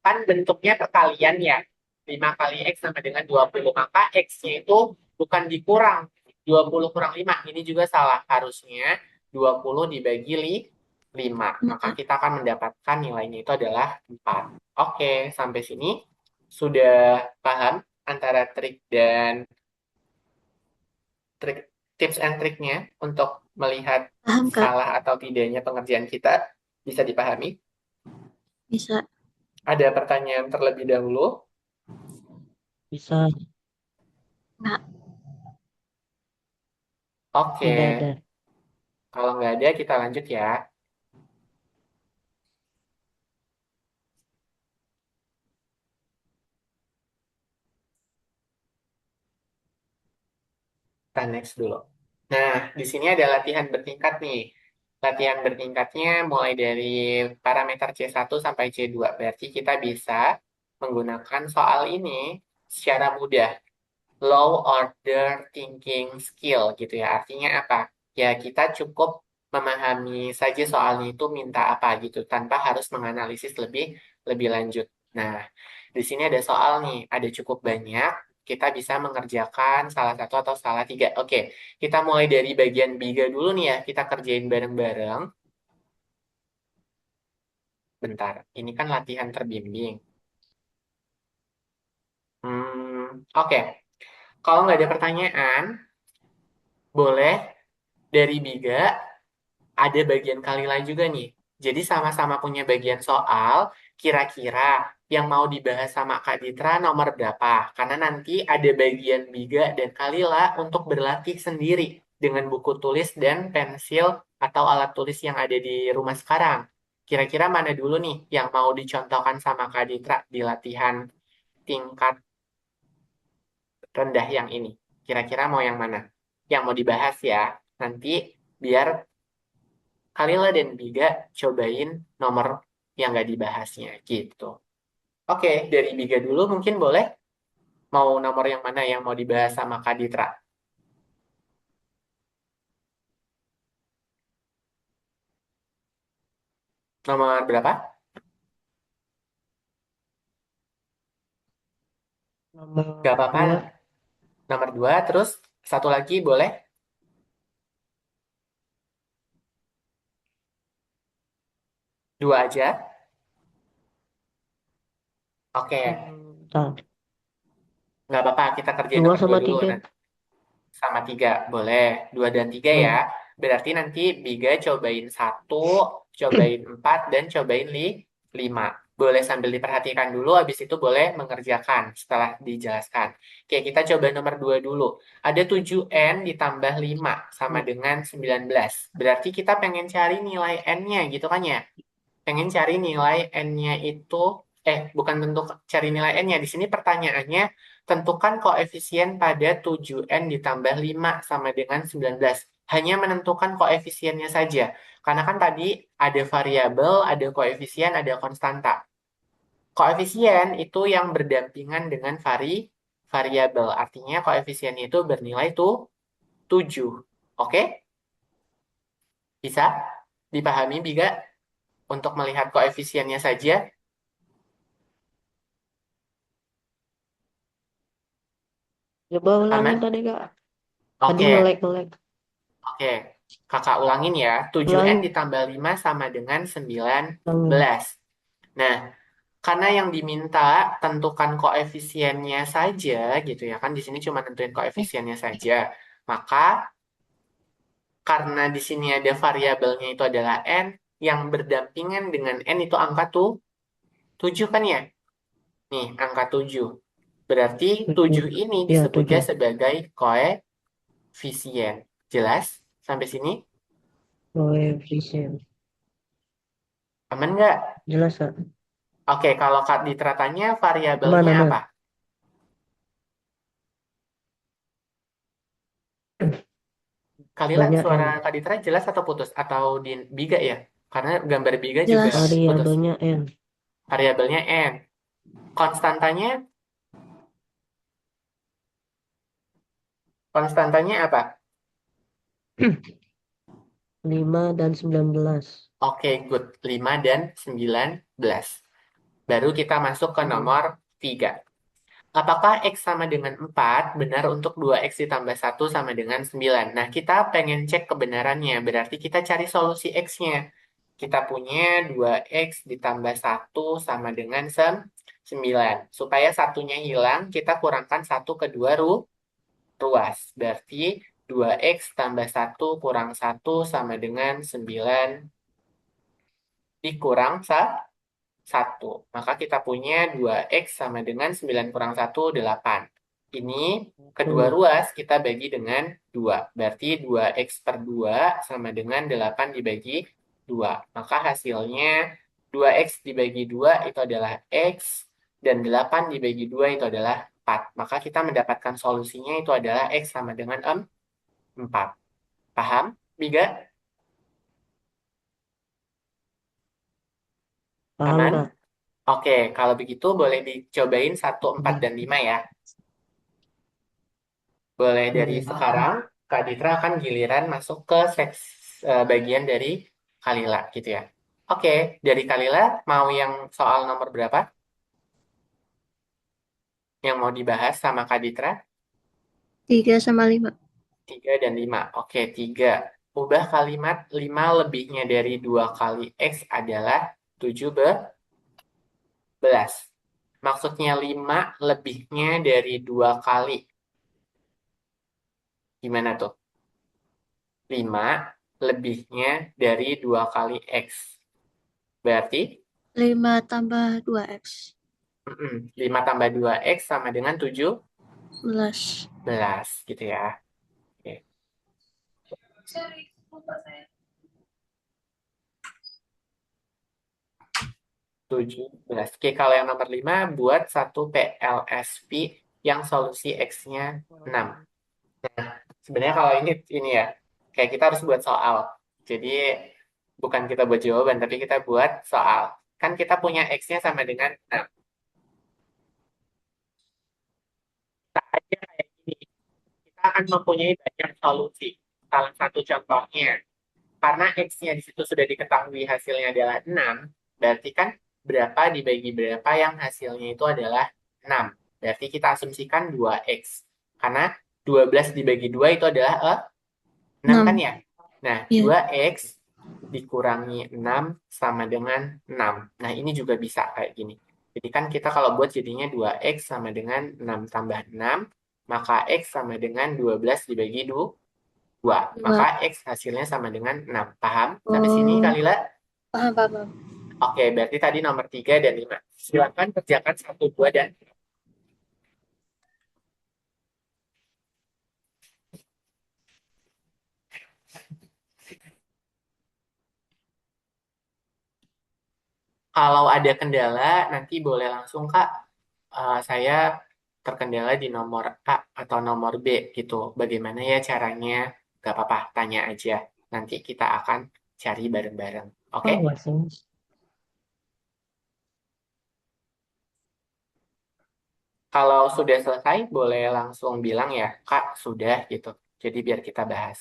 kan bentuknya perkalian ya. 5 kali X sama dengan 20. Maka X-nya itu bukan dikurang. 20 kurang 5. Ini juga salah. Harusnya 20 dibagi 5. Maka kita akan mendapatkan nilainya itu adalah 4. Oke, sampai sini sudah paham antara trik dan trik tips and triknya untuk melihat Paham, Kak? salah atau tidaknya pengerjaan kita bisa dipahami. Bisa. Ada pertanyaan terlebih dahulu? Bisa. Nggak. Oke, Tidak ada. kalau nggak ada kita lanjut ya. Kita next dulu. Nah, di sini ada latihan bertingkat nih. Latihan bertingkatnya mulai dari parameter C1 sampai C2. Berarti kita bisa menggunakan soal ini secara mudah. Low order thinking skill gitu ya. Artinya apa? Ya kita cukup memahami saja soalnya itu minta apa gitu tanpa harus menganalisis lebih lebih lanjut. Nah, di sini ada soal nih, ada cukup banyak. Kita bisa mengerjakan salah satu atau salah tiga. Oke, kita mulai dari bagian biga dulu nih ya. Kita kerjain bareng-bareng. Bentar, ini kan latihan terbimbing. Oke. Kalau nggak ada pertanyaan, boleh dari biga ada bagian kali lain juga nih. Jadi sama-sama punya bagian soal, kira-kira yang mau dibahas sama Kak Ditra nomor berapa? Karena nanti ada bagian Biga dan Kalila untuk berlatih sendiri dengan buku tulis dan pensil atau alat tulis yang ada di rumah sekarang. Kira-kira mana dulu nih yang mau dicontohkan sama Kak Ditra di latihan tingkat rendah yang ini? Kira-kira mau yang mana? Yang mau dibahas ya. Nanti biar Kalila dan Biga cobain nomor yang nggak dibahasnya gitu. Oke, dari Biga dulu mungkin boleh. Mau nomor yang mana yang mau dibahas sama Kak Ditra? Nomor berapa? Gak Nomor apa-apa. 2. Nomor 2, terus satu lagi boleh? Dua aja? Oke, Bentar. nggak apa-apa. Kita kerjain 2 nomor 2 sama dulu. 3. Nah, sama 3, boleh. 2 dan 3 ya. Hmm. Berarti nanti Biga cobain 1, cobain 4, dan cobain 5. Boleh sambil diperhatikan dulu, habis itu boleh mengerjakan setelah dijelaskan. Oke, kita coba nomor 2 dulu. Ada 7N ditambah 5 sama dengan 19. Berarti kita pengen cari nilai N-nya gitu kan ya? Pengen cari nilai N-nya itu, bukan tentu cari nilai N-nya. Di sini pertanyaannya, tentukan koefisien pada 7N ditambah 5 sama dengan 19. Hanya menentukan koefisiennya saja. Karena kan tadi ada variabel, ada koefisien, ada konstanta. Koefisien itu yang berdampingan dengan variabel. Artinya koefisiennya itu bernilai tuh 7. Oke? Bisa dipahami, Biga? Untuk melihat koefisiennya saja, Coba ulangin aman? tadi, Kak. Tadi Oke. ngelek-ngelek. Oke, kakak ulangin ya. 7N Ulangin. ditambah 5 sama dengan Ulangin. 19. Nah, karena yang diminta tentukan koefisiennya saja gitu ya kan di sini cuma tentuin koefisiennya saja. Maka karena di sini ada variabelnya itu adalah N, yang berdampingan dengan N itu angka tuh 7 kan ya? Nih, angka 7. Berarti 7 7. ini Ya, disebutnya 7. sebagai koefisien. Jelas sampai sini? Koefisien. Aman nggak? Jelas, Kak. Oke, kalau Kak Ditra tanya Aman, variabelnya apa? aman. Kalila, Banyak suara N. Kak Ditra jelas atau putus? Atau di Biga ya? Karena gambar Biga juga Jelas. putus. Variabelnya N. Variabelnya N. Konstantanya, konstantanya apa? 5 dan 19. Oke, good. 5 dan 19. Baru kita masuk ke Hmm. nomor 3. Apakah X sama dengan 4 benar untuk 2X ditambah 1 sama dengan 9? Nah, kita pengen cek kebenarannya. Berarti kita cari solusi X-nya. Kita punya 2X ditambah 1 sama dengan 9. Supaya satunya hilang, kita kurangkan 1 kedua ruas. Berarti 2X tambah 1 kurang 1 sama dengan 9 dikurang 1. Maka kita punya 2X sama dengan 9 kurang 1, 8. Ini kedua Tuh. ruas kita bagi dengan 2. Berarti 2X per 2 sama dengan 8 dibagi 2. Maka hasilnya 2X dibagi 2 itu adalah X, dan 8 dibagi 2 itu adalah 4. Maka kita mendapatkan solusinya itu adalah X sama dengan 4. Paham, Biga? Paham, Aman? Kak? Oke, kalau begitu boleh dicobain 1, 4, Hmm. dan 5 ya. Boleh dari Boleh. sekarang, Kak Ditra akan giliran masuk ke bagian dari Kalila gitu ya. Oke, dari Kalila mau yang soal nomor berapa? Yang mau dibahas sama Kak Ditra? 3 sama 5. 3 dan 5. Oke, 3. Ubah kalimat 5 lebihnya dari 2 kali X adalah 17. Maksudnya 5 lebihnya dari 2 kali. Gimana tuh? 5 lebihnya dari 2 kali X. Berarti 5 tambah 2X. 5 tambah 2X sama dengan 11. 17 gitu ya. Oke, 17. Oke, kalau yang nomor 5 buat satu PLSP yang solusi X-nya 6. Sebenarnya kalau ini ya, kayak kita harus buat soal. Jadi bukan kita buat jawaban, tapi kita buat soal. Kan kita punya X-nya sama dengan 6. Aja kayak gini, kita akan mempunyai banyak solusi. Salah satu contohnya, karena X-nya di situ sudah diketahui hasilnya adalah 6, berarti kan berapa dibagi berapa yang hasilnya itu adalah 6. Berarti kita asumsikan 2X. Karena 12 dibagi 2 itu adalah 6 kan 6. ya? Nah, Iya. 2X dikurangi 6 sama dengan 6. Nah, ini juga bisa kayak gini. Jadi kan kita kalau buat jadinya 2X sama dengan 6 tambah 6, maka X sama dengan 12 dibagi 2. 2. Maka X hasilnya sama dengan 6. Paham? Sampai sini, Oh, Kalila? paham, paham, paham. Oke, berarti tadi nomor 3 dan 5. Silakan kerjakan 1, 2, dan kalau ada kendala, nanti boleh langsung, Kak. Saya terkendala di nomor A atau nomor B gitu. Bagaimana ya caranya? Gak apa-apa, tanya aja. Nanti kita akan cari bareng-bareng. Oke? Oh, masih. Kalau sudah selesai, boleh langsung bilang ya, Kak, sudah gitu. Jadi biar kita bahas.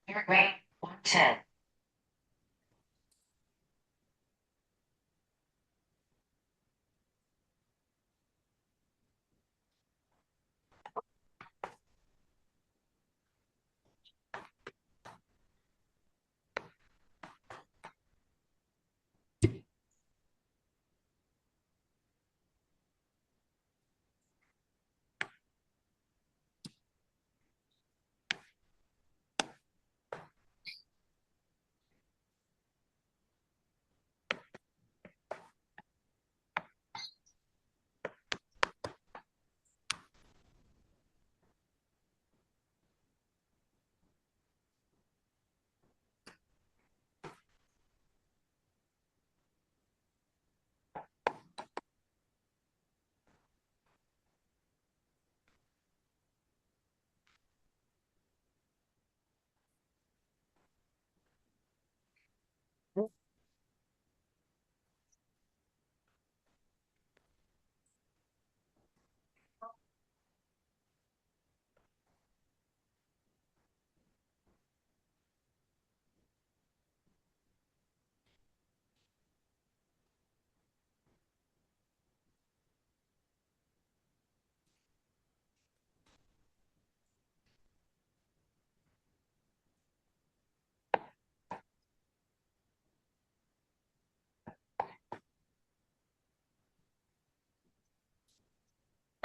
Paragraph 110.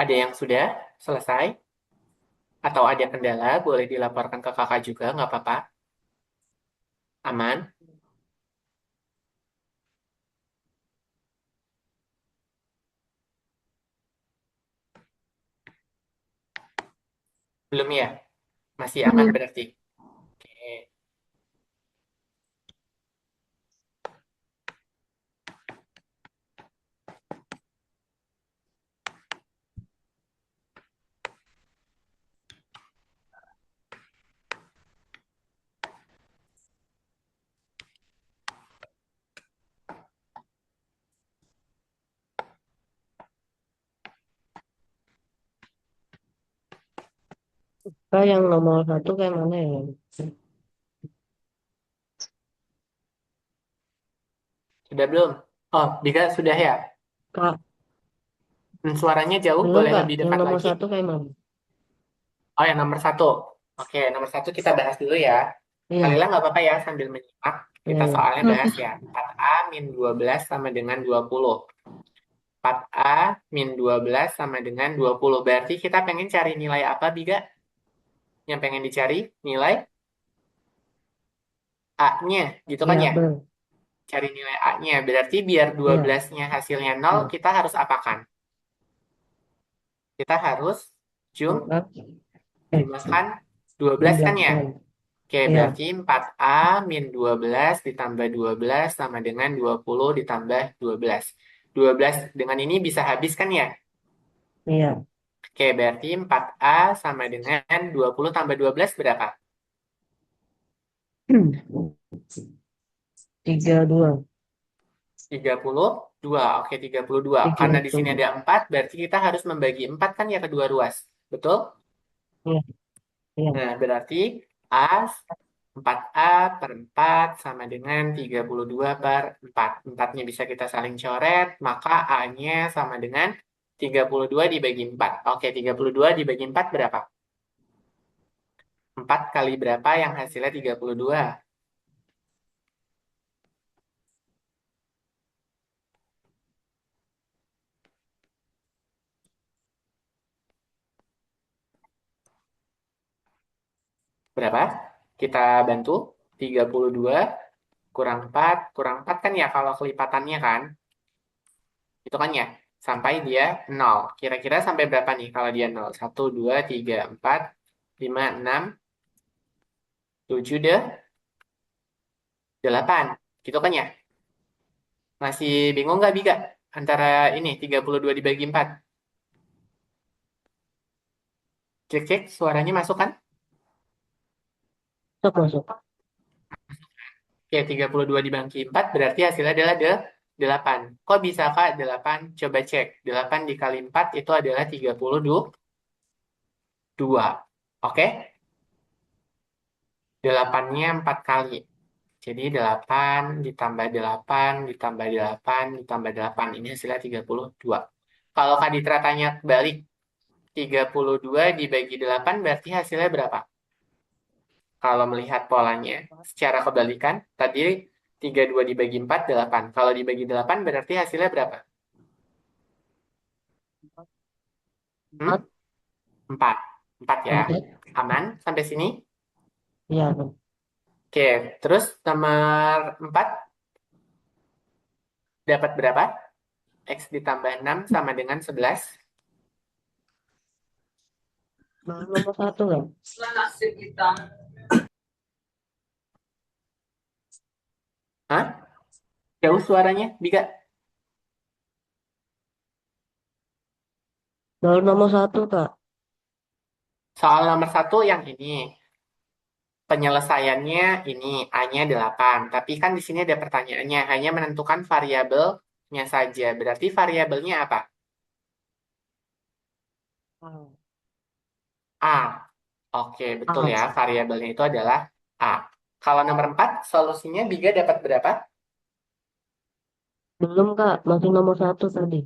Ada yang sudah selesai? Atau ada kendala, boleh dilaporkan ke kakak juga, nggak apa-apa. Aman? Belum ya? Masih aman Belum. berarti? Oke. Kak, yang nomor 1 kayak mana ya? Sudah belum? Oh, Dika sudah ya? Kak, Suaranya jauh, belum boleh Kak. lebih Yang dekat nomor lagi? 1 kayak mana? Oh, yang nomor 1. Oke, nomor 1 kita bahas dulu ya. Iya, Kalila nggak apa-apa ya sambil menyimak. iya, Kita iya. soalnya bahas Apa? ya. 4A min 12 sama dengan 20. 4A min 12 sama dengan 20. Berarti kita pengen cari nilai apa, Biga? Yang pengen dicari nilai A-nya, gitu kan Iya, ya? benar. Cari nilai A-nya. Berarti biar Iya, 12-nya hasilnya 0, iya. kita harus apakan? Kita harus Lengkap. jumlahkan 12 kan ya? Jumlahkan. Oke, Iya, berarti 4A min 12 ditambah 12 sama dengan 20 ditambah 12. 12 dengan ini bisa habis kan ya? iya. Oke, berarti 4A sama dengan 20 tambah 12 berapa? 32. 32. Oke, 32. Karena di sini 32. ada 4, berarti kita harus membagi 4 kan ya kedua ruas. Betul? Iya, iya. Nah, berarti A 4A per 4 sama dengan 32 per 4. 4-nya bisa kita saling coret, maka A-nya sama dengan 32 dibagi 4. Oke, 32 dibagi 4 berapa? 4 kali berapa yang hasilnya 32? Berapa? Kita bantu. 32 kurang 4 kan ya kalau kelipatannya kan. Itu kan ya. Sampai dia 0. Kira-kira sampai berapa nih kalau dia 0? 1, 2, 3, 4, 5, 6, 7 deh. 8. Gitu kan ya? Masih bingung nggak, Biga? Antara ini, 32 dibagi 4. Cek-cek, suaranya masuk kan? Masuk, masuk. Oke, 32 dibagi 4 berarti hasilnya adalah 8. Kok bisa, Kak, 8? Coba cek. 8 dikali 4 itu adalah 32. Oke? 8-nya 4 kali. Jadi 8 ditambah 8 ditambah 8 ditambah 8. Ini hasilnya 32. Kalau Kak Ditra tanya balik, 32 dibagi 8 berarti hasilnya berapa? Kalau melihat polanya secara kebalikan, tadi 32 dibagi 4, 8. Kalau dibagi 8 berarti hasilnya berapa? 4, 4. 4 ya. 4. Aman sampai sini? Iya, Oke, terus nomor 4 dapat berapa? X ditambah 6 sama dengan 11. nomor 1 kan? Hah? Jauh suaranya, Bika? Baru nomor 1, Kak. Soal nomor 1 yang ini. Penyelesaiannya ini A-nya 8. Tapi kan di sini ada pertanyaannya. Hanya menentukan variabelnya saja. Berarti variabelnya apa? A. Oke, betul Ah, ya. Variabelnya itu adalah A. Kalau nomor 4, solusinya Biga dapat berapa? belum, Kak. Masih nomor 1 tadi.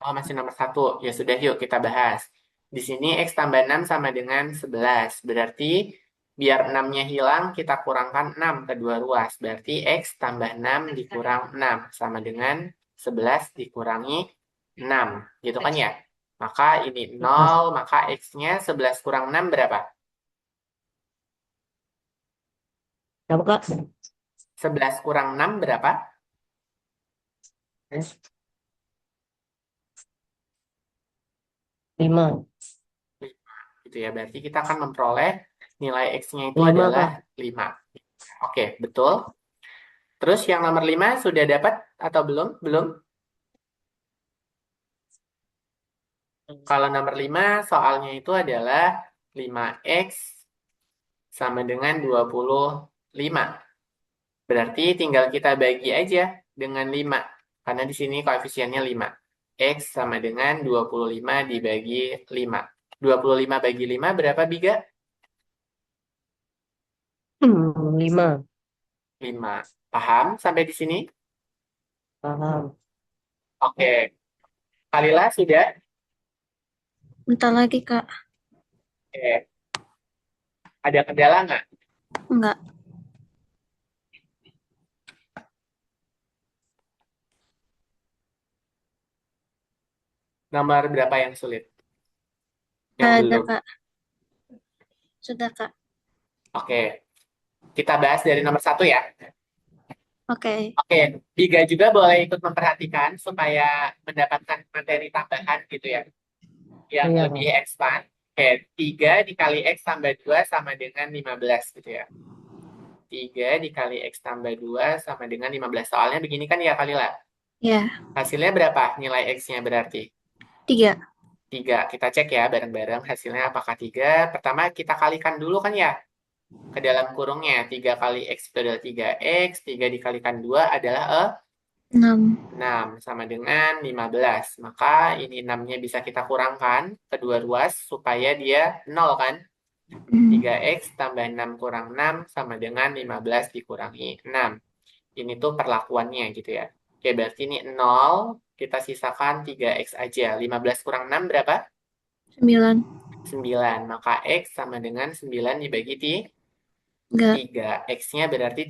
Oh, masih nomor 1. Ya sudah, yuk kita bahas. Di sini X tambah 6 sama dengan 11. Berarti biar 6-nya hilang, kita kurangkan 6 kedua ruas. Berarti X tambah 6 dikurang 6. Sama dengan 11 dikurangi 6. Gitu kan ya? Maka ini 0, maka X-nya 11 kurang 6 berapa? Siapa, Kak? 11 kurang 6 berapa? 5. 5. Gitu ya. Berarti kita akan memperoleh nilai X-nya itu 5, adalah Kak. 5. Oke, betul. Terus yang nomor 5 sudah dapat atau belum? Belum. Kalau nomor 5 soalnya itu adalah 5X sama dengan 25. Berarti tinggal kita bagi aja dengan 5. Karena di sini koefisiennya 5. X sama dengan 25 dibagi 5. 25 bagi 5 berapa, Biga? 5. 5. Paham sampai di sini? Paham. Oke. Kalila sudah? Bentar lagi, Kak. Oke. Ada kendala nggak? Enggak. Nomor berapa yang sulit? Yang Ada, belum? Kak. Sudah, Kak. Oke. Kita bahas dari nomor 1 ya. Oke. Oke, Biga juga boleh ikut memperhatikan supaya mendapatkan materi tambahan gitu ya. Yang Iya, lebih Kak. expand. Oke, 3 dikali X tambah 2 sama dengan 15 gitu ya. 3 dikali X tambah 2 sama dengan 15. Soalnya begini kan ya, Kalila. Ya. Hasilnya berapa nilai X-nya berarti? 3. 3. Kita cek ya bareng-bareng hasilnya apakah 3. Pertama kita kalikan dulu kan ya. Ke dalam kurungnya 3 kali X itu adalah 3X. 3 dikalikan 2 adalah 6. 6 sama dengan 15. Maka ini 6-nya bisa kita kurangkan kedua ruas supaya dia 0 kan? 3x tambah 6 kurang 6 sama dengan 15 dikurangi 6. Ini tuh perlakuannya gitu ya. Oke, berarti ini 0, kita sisakan 3x aja. 15 kurang 6 berapa? 9. 9. Maka x sama dengan 9 dibagi 3. 3. X-nya berarti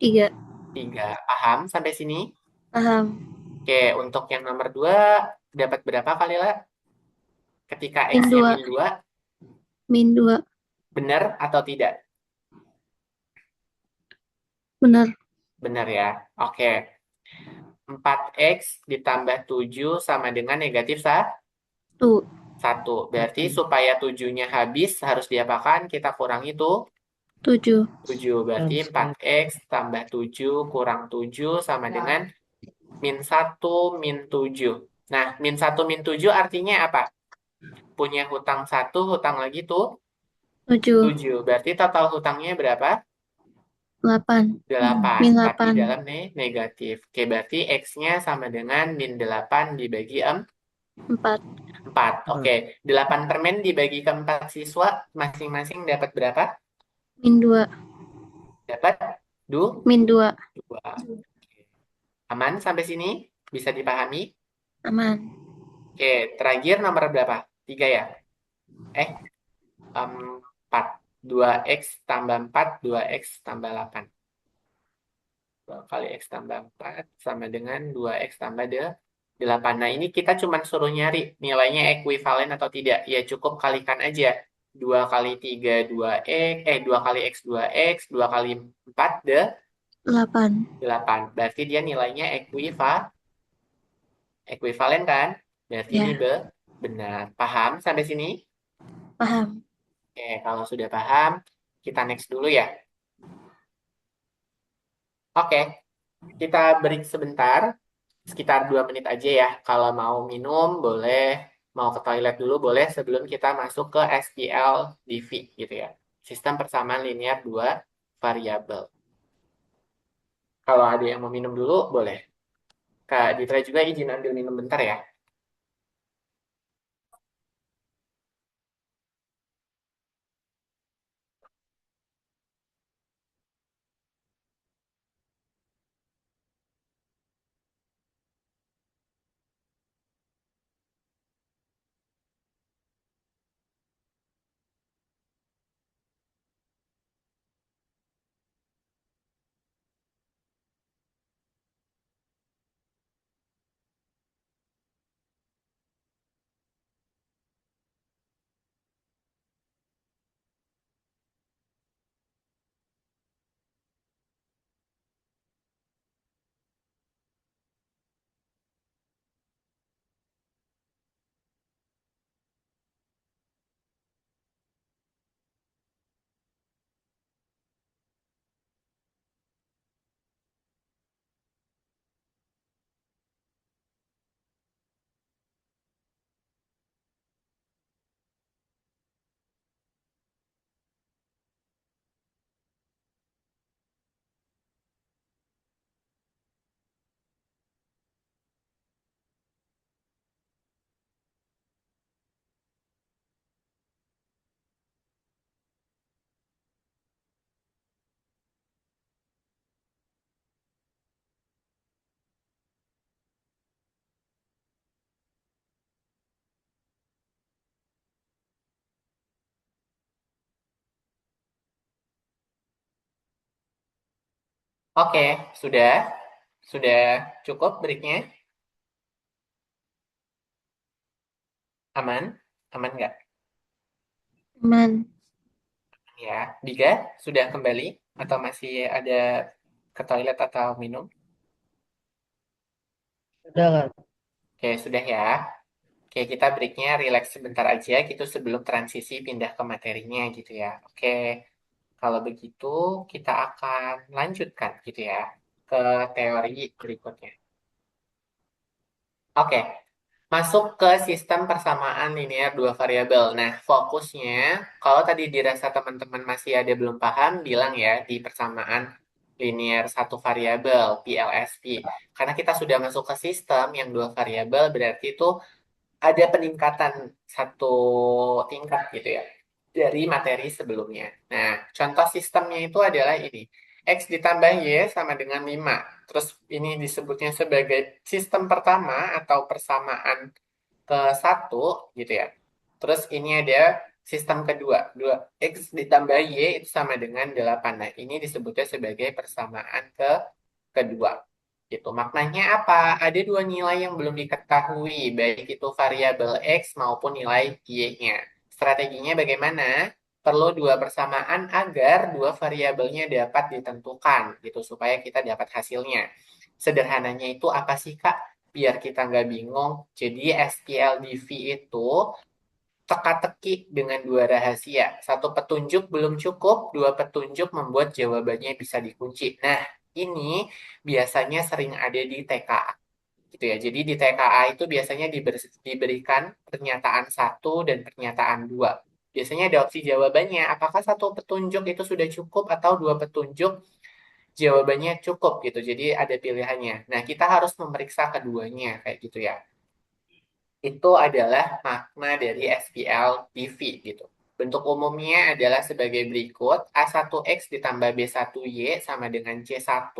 3. 3. Paham sampai sini? Paham. Oke, untuk yang nomor 2 dapat berapa kali lah? Ketika Min X-nya 2. min 2, Min 2. benar atau tidak? Benar. Benar ya. Oke. 4x ditambah 7 sama dengan negatif 1. 1. Berarti supaya 7-nya habis harus diapakan? Kita kurangi tuh 7. 7. Berarti 4x tambah 7 kurang 7 sama dengan min 1 min 7. Nah, min 1 min 7 artinya apa? Punya hutang 1, hutang lagi tuh 7. 7. Berarti total hutangnya berapa? 8. 8. Min Tapi 8. dalam negatif. Oke, berarti X-nya sama dengan min 8 dibagi 4. 4. Oke, 8 permen dibagi ke 4 siswa, masing-masing dapat berapa? Min 2. Dapat Min 2. 2. Aman sampai sini? Bisa dipahami? Aman. Oke, terakhir nomor berapa? 3 ya? 4. 2x tambah 4, 2x tambah 8. 2 kali x tambah 4 sama dengan 2x tambah 8. Nah, ini kita cuma suruh nyari nilainya ekuivalen atau tidak. Ya, cukup kalikan aja. 2 kali 3, 2x. 2 kali x, 2x. 2 kali 4, 8. 8. Berarti dia nilainya ekuivalen kan? Berarti ini Ya. benar. Paham sampai sini? Paham. Oke, kalau sudah paham, kita next dulu ya. Oke, kita break sebentar. Sekitar 2 menit aja ya. Kalau mau minum boleh, mau ke toilet dulu boleh sebelum kita masuk ke SPL DV gitu ya. Sistem persamaan linear dua variabel. Kalau ada yang mau minum dulu boleh. Kak Ditra juga izin ambil minum bentar ya. Oke, sudah. Sudah cukup breaknya? Aman? Aman nggak? Aman. Ya, Diga sudah kembali atau masih ada ke toilet atau minum? Udah kan? Oke, sudah ya. Oke, kita breaknya relax sebentar aja gitu sebelum transisi pindah ke materinya gitu ya. Oke, kalau begitu kita akan lanjutkan gitu ya ke teori berikutnya. Oke, masuk ke sistem persamaan linear dua variabel. Nah, fokusnya kalau tadi dirasa teman-teman masih ada belum paham, bilang ya di persamaan linear satu variabel, PLSP. Karena kita sudah masuk ke sistem yang dua variabel, berarti itu ada peningkatan satu tingkat gitu ya dari materi sebelumnya. Nah, contoh sistemnya itu adalah ini. X ditambah Y sama dengan 5. Terus ini disebutnya sebagai sistem pertama atau persamaan ke satu gitu ya. Terus ini ada sistem kedua. 2X ditambah Y itu sama dengan 8. Nah, ini disebutnya sebagai persamaan kedua. Gitu. Maknanya apa? Ada dua nilai yang belum diketahui, baik itu variabel X maupun nilai Y-nya. Strateginya bagaimana? Perlu dua persamaan agar dua variabelnya dapat ditentukan, gitu, supaya kita dapat hasilnya. Sederhananya itu apa sih, Kak? Biar kita nggak bingung. Jadi SPLDV itu teka-teki dengan dua rahasia. Satu petunjuk belum cukup, dua petunjuk membuat jawabannya bisa dikunci. Nah, ini biasanya sering ada di TKA. Gitu ya. Jadi di TKA itu biasanya diberikan pernyataan satu dan pernyataan dua. Biasanya ada opsi jawabannya, apakah satu petunjuk itu sudah cukup atau dua petunjuk jawabannya cukup gitu. Jadi ada pilihannya. Nah, kita harus memeriksa keduanya kayak gitu ya. Itu adalah makna dari SPL DV gitu. Bentuk umumnya adalah sebagai berikut. A1X ditambah B1Y sama dengan C1,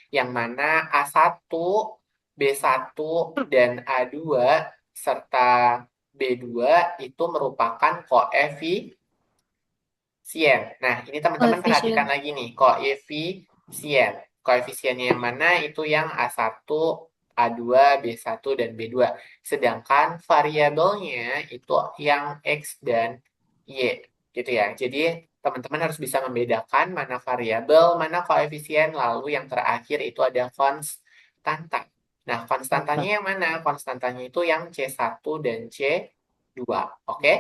yang mana A1, B1, dan A2 serta B2 itu merupakan koefisien. Nah, ini teman-teman perhatikan Koefisien. lagi nih, koefisien. Koefisiennya yang mana? Itu yang A1, A2, B1, dan B2. Sedangkan variabelnya itu yang X dan Y. Gitu ya. Jadi, teman-teman harus bisa membedakan mana variabel, mana koefisien, lalu yang terakhir itu ada konstanta. Nah, konstantanya yang mana? Konstantanya itu yang C1 dan C2. Oke?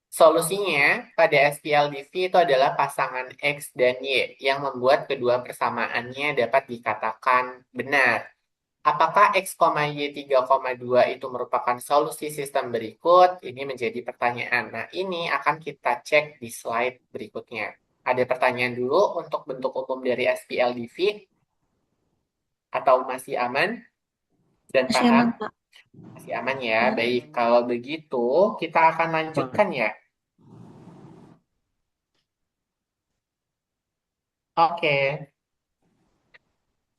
Solusinya pada SPLDV itu adalah pasangan X dan Y yang membuat kedua persamaannya dapat dikatakan benar. Apakah X, Y 3,2 itu merupakan solusi sistem berikut? Ini menjadi pertanyaan. Nah, ini akan kita cek di slide berikutnya. Ada pertanyaan dulu untuk bentuk umum dari SPLDV atau masih aman dan Masih paham? aman, Pak. Masih aman ya. Ya. Baik, kalau begitu kita akan lanjutkan ya. Oke.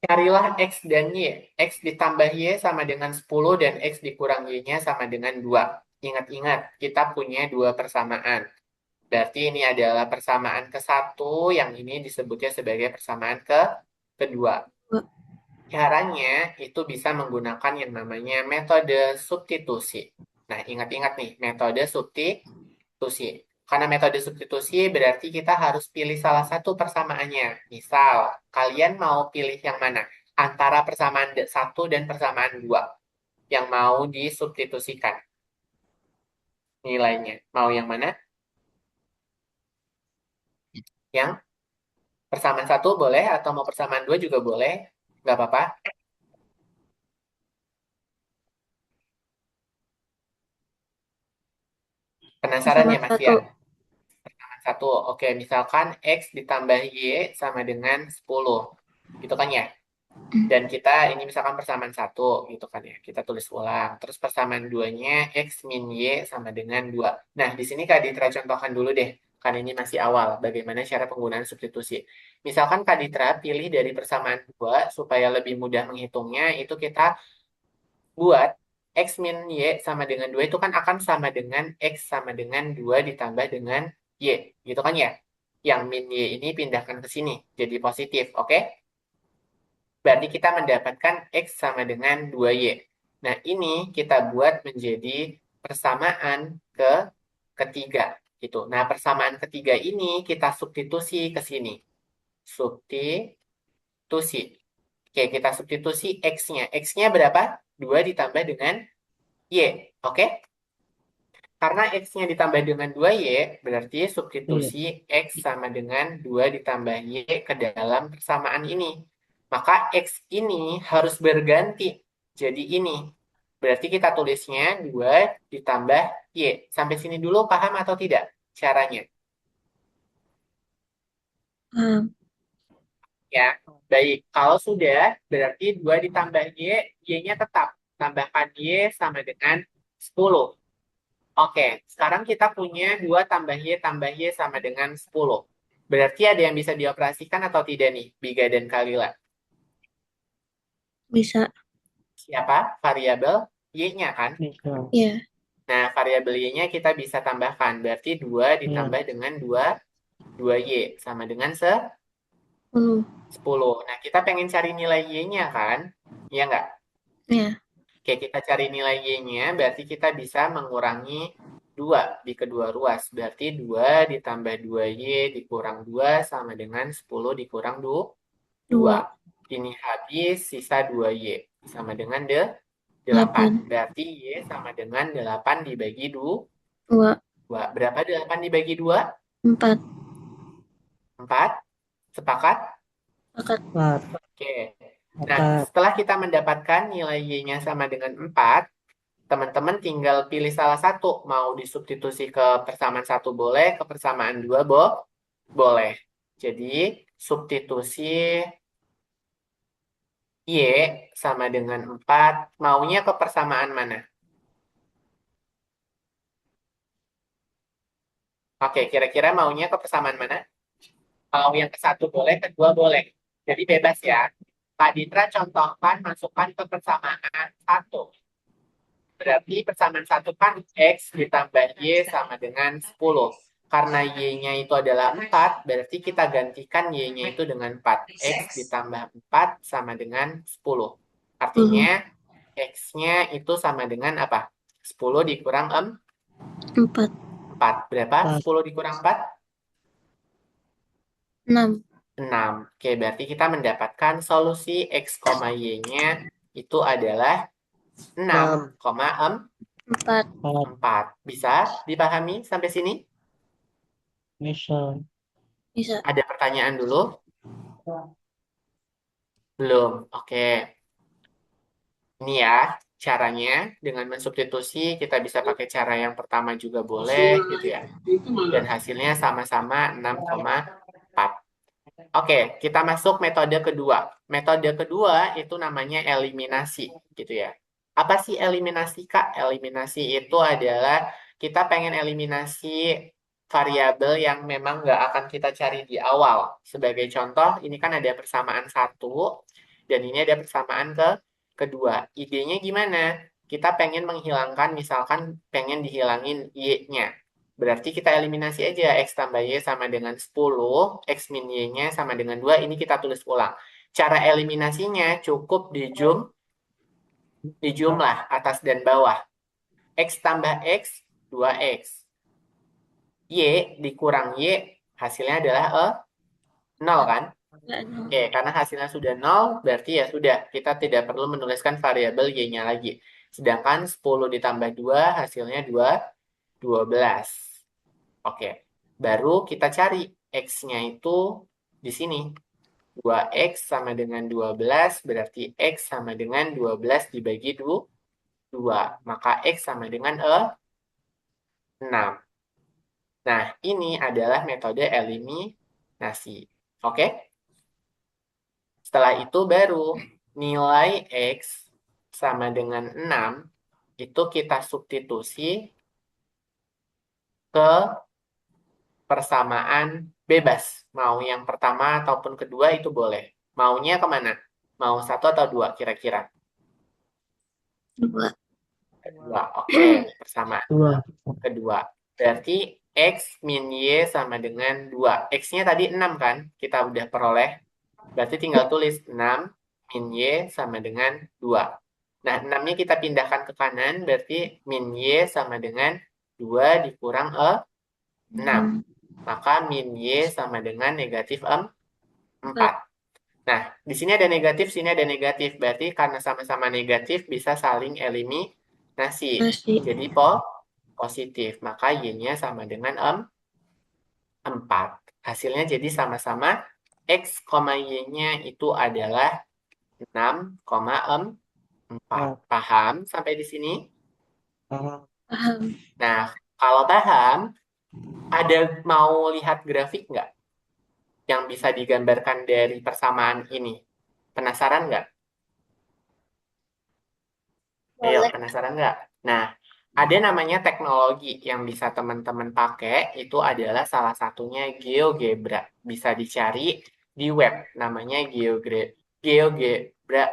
Carilah X dan Y. X ditambah Y sama dengan 10 dan X dikurang Y-nya sama dengan 2. Ingat-ingat, kita punya dua persamaan. Berarti ini adalah persamaan ke satu, yang ini disebutnya sebagai persamaan kedua. Caranya itu bisa menggunakan yang namanya metode substitusi. Nah, ingat-ingat nih, metode substitusi. Karena metode substitusi berarti kita harus pilih salah satu persamaannya. Misal, kalian mau pilih yang mana? Antara persamaan satu dan persamaan dua. Yang mau disubstitusikan nilainya. Mau yang mana? Yang persamaan satu boleh atau mau persamaan dua juga boleh. Nggak apa-apa. Penasaran ya Persamaan Mas satu. Ian? Satu, oke, misalkan X ditambah Y sama dengan 10. Gitu kan ya? Dan kita ini misalkan persamaan satu gitu kan ya. Kita tulis ulang. Terus persamaan duanya X min Y sama dengan 2. Nah, di sini Kak Ditra contohkan dulu deh. Kan ini masih awal. Bagaimana cara penggunaan substitusi. Misalkan Kak Ditra pilih dari persamaan 2 supaya lebih mudah menghitungnya. Itu kita buat X min Y sama dengan 2 itu kan akan sama dengan X sama dengan 2 ditambah dengan Y. Gitu kan ya? Yang min Y ini pindahkan ke sini. Jadi positif. Oke? Berarti kita mendapatkan X sama dengan 2Y. Nah, ini kita buat menjadi persamaan ketiga. Gitu. Nah, persamaan ketiga ini kita substitusi ke sini. Substitusi. Oke, kita substitusi X-nya. X-nya berapa? 2 ditambah dengan Y. Oke? Karena X-nya ditambah dengan 2Y, berarti Iya. substitusi X sama dengan 2 ditambah Y ke dalam persamaan ini. Maka X ini harus berganti jadi ini. Berarti kita tulisnya 2 ditambah Y. Sampai sini dulu paham atau tidak caranya? Paham. Ya, baik. Kalau sudah, berarti 2 ditambah Y, Y-nya tetap. Tambahkan Y sama dengan 10. Oke, sekarang kita punya 2 tambah Y sama dengan 10. Berarti ada yang bisa dioperasikan atau tidak nih, Biga dan Kalila? Bisa. Siapa? Variabel Y-nya kan? Bisa. Ya. Nah, variabel Y-nya kita bisa tambahkan. Berarti 2 Ya. ditambah dengan 2 Y sama dengan 10. 10. Nah, kita pengen cari nilai Y-nya kan? Iya nggak? Ya. Oke, kita cari nilai Y-nya, berarti kita bisa mengurangi 2 di kedua ruas. Berarti 2 ditambah 2Y dikurang 2 sama dengan 10 dikurang 2. 2. Ini habis, sisa 2Y. Sama dengan 8. 8. Berarti Y sama dengan 8 dibagi 2. 2. Berapa 8 dibagi 2? 4. 4. Sepakat? Sepakat. 4. Oke. Nah, 4. setelah kita mendapatkan nilai Y-nya sama dengan 4, teman-teman tinggal pilih salah satu. Mau disubstitusi ke persamaan 1 boleh, ke persamaan 2 boleh. Jadi, substitusi Y sama dengan 4. Maunya ke persamaan mana? Oke, kira-kira maunya ke persamaan mana? Mau yang ke 1 boleh, kedua boleh. Jadi bebas ya. Kak Ditra contohkan, masukkan ke persamaan 1. Berarti persamaan 1 kan X ditambah Y sama dengan 10. Karena Y-nya itu adalah 4, berarti kita gantikan Y-nya itu dengan 4. X ditambah 4 sama dengan 10. 10. Artinya X-nya itu sama dengan apa? 10 dikurang 4. 4. Berapa? 4. 10 dikurang 4? 6. 6. Oke, berarti kita mendapatkan solusi X, Y-nya itu adalah 6, 4. 4. Bisa dipahami sampai sini? Bisa. Bisa. Ada pertanyaan dulu? Belum. Oke. Ini ya caranya. Dengan mensubstitusi kita bisa pakai cara yang pertama juga boleh gitu ya. Dan hasilnya sama-sama 6,4. Oke, kita masuk metode kedua. Metode kedua itu namanya eliminasi gitu ya. Apa sih eliminasi, Kak? Eliminasi itu adalah kita pengen eliminasi variabel yang memang nggak akan kita cari di awal. Sebagai contoh, ini kan ada persamaan 1, dan ini ada persamaan kedua. Idenya gimana? Kita pengen menghilangkan, misalkan pengen dihilangin Y-nya. Berarti kita eliminasi aja X tambah Y sama dengan 10, X min Y-nya sama dengan 2, ini kita tulis ulang. Cara eliminasinya cukup dijumlah atas dan bawah. X tambah X, 2X. Y dikurang Y, hasilnya adalah 0 kan? Oke, karena hasilnya sudah 0, berarti ya sudah, kita tidak perlu menuliskan variabel Y-nya lagi. Sedangkan 10 ditambah 2, hasilnya 12. Oke, baru kita cari X-nya itu di sini. 2X sama dengan 12, berarti X sama dengan 12 dibagi 2. Maka X sama dengan 6. Nah, ini adalah metode eliminasi. Oke? Setelah itu baru nilai X sama dengan 6, itu kita substitusi ke persamaan bebas. Mau yang pertama ataupun kedua itu boleh. Maunya kemana? Mau 1 atau 2 kira-kira? 2. Kedua. Oke, persamaan 2. kedua. Berarti X min Y sama dengan 2. X-nya tadi 6 kan? Kita udah peroleh. Berarti tinggal tulis 6 min Y sama dengan 2. Nah, 6-nya kita pindahkan ke kanan, berarti min Y sama dengan 2 dikurang 6. Maka min Y sama dengan negatif 4. Nah, di sini ada negatif, sini ada negatif. Berarti karena sama-sama negatif, bisa saling eliminasi. Masih. Jadi positif. Maka Y-nya sama dengan 4. Hasilnya jadi sama-sama X, Y-nya itu adalah 6,4. Paham sampai di sini? Paham. Paham. Nah, kalau paham, ada mau lihat grafik nggak? yang bisa digambarkan dari persamaan ini? Penasaran nggak? Ayo, Boleh. penasaran nggak? Nah, ada namanya teknologi yang bisa teman-teman pakai, itu adalah salah satunya GeoGebra. Bisa dicari di web, namanya GeoGebra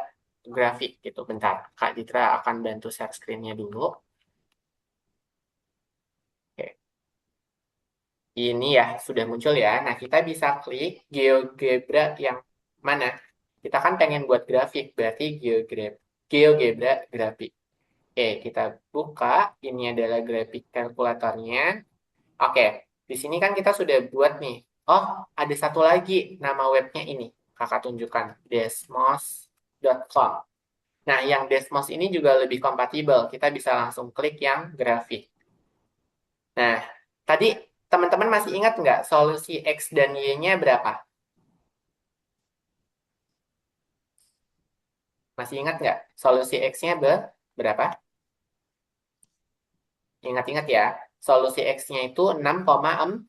grafik gitu. Bentar, Kak Ditra akan bantu share screen-nya dulu. Oke, ini ya, sudah muncul ya. Nah, kita bisa klik GeoGebra yang mana? Kita kan pengen buat grafik, berarti GeoGebra grafik. Oke, kita buka. Ini adalah grafik kalkulatornya. Oke, di sini kan kita sudah buat nih. Oh, ada satu lagi nama webnya ini. Kakak tunjukkan, desmos.com. Nah, yang Desmos ini juga lebih kompatibel. Kita bisa langsung klik yang grafik. Nah, tadi teman-teman masih ingat nggak solusi X dan Y-nya berapa? Masih ingat nggak solusi X-nya berapa? Ingat-ingat ya, solusi X-nya itu 6,4.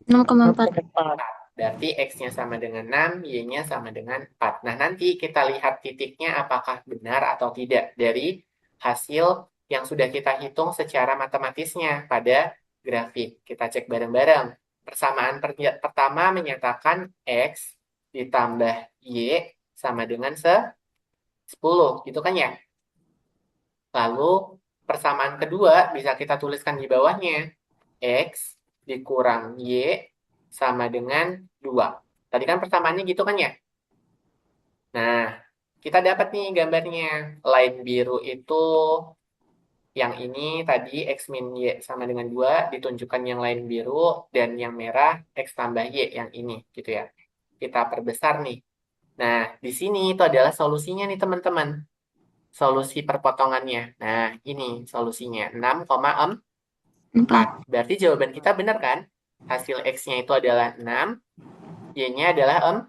4. berarti X-nya sama dengan 6, Y-nya sama dengan 4. Nah, nanti kita lihat titiknya apakah benar atau tidak dari hasil yang sudah kita hitung secara matematisnya pada grafik. Kita cek bareng-bareng. Persamaan pertama menyatakan X ditambah Y sama dengan 10, gitu kan ya? Lalu persamaan kedua bisa kita tuliskan di bawahnya. X dikurang Y sama dengan 2. Tadi kan persamaannya gitu kan ya? Nah, kita dapat nih gambarnya. Line biru itu yang ini tadi X min Y sama dengan 2 ditunjukkan yang line biru, dan yang merah X tambah Y yang ini gitu ya. Kita perbesar nih. Nah, di sini itu adalah solusinya nih teman-teman. Solusi perpotongannya. Nah, ini solusinya 6,4. 4. Berarti jawaban kita benar kan? Hasil X-nya itu adalah 6, Y-nya adalah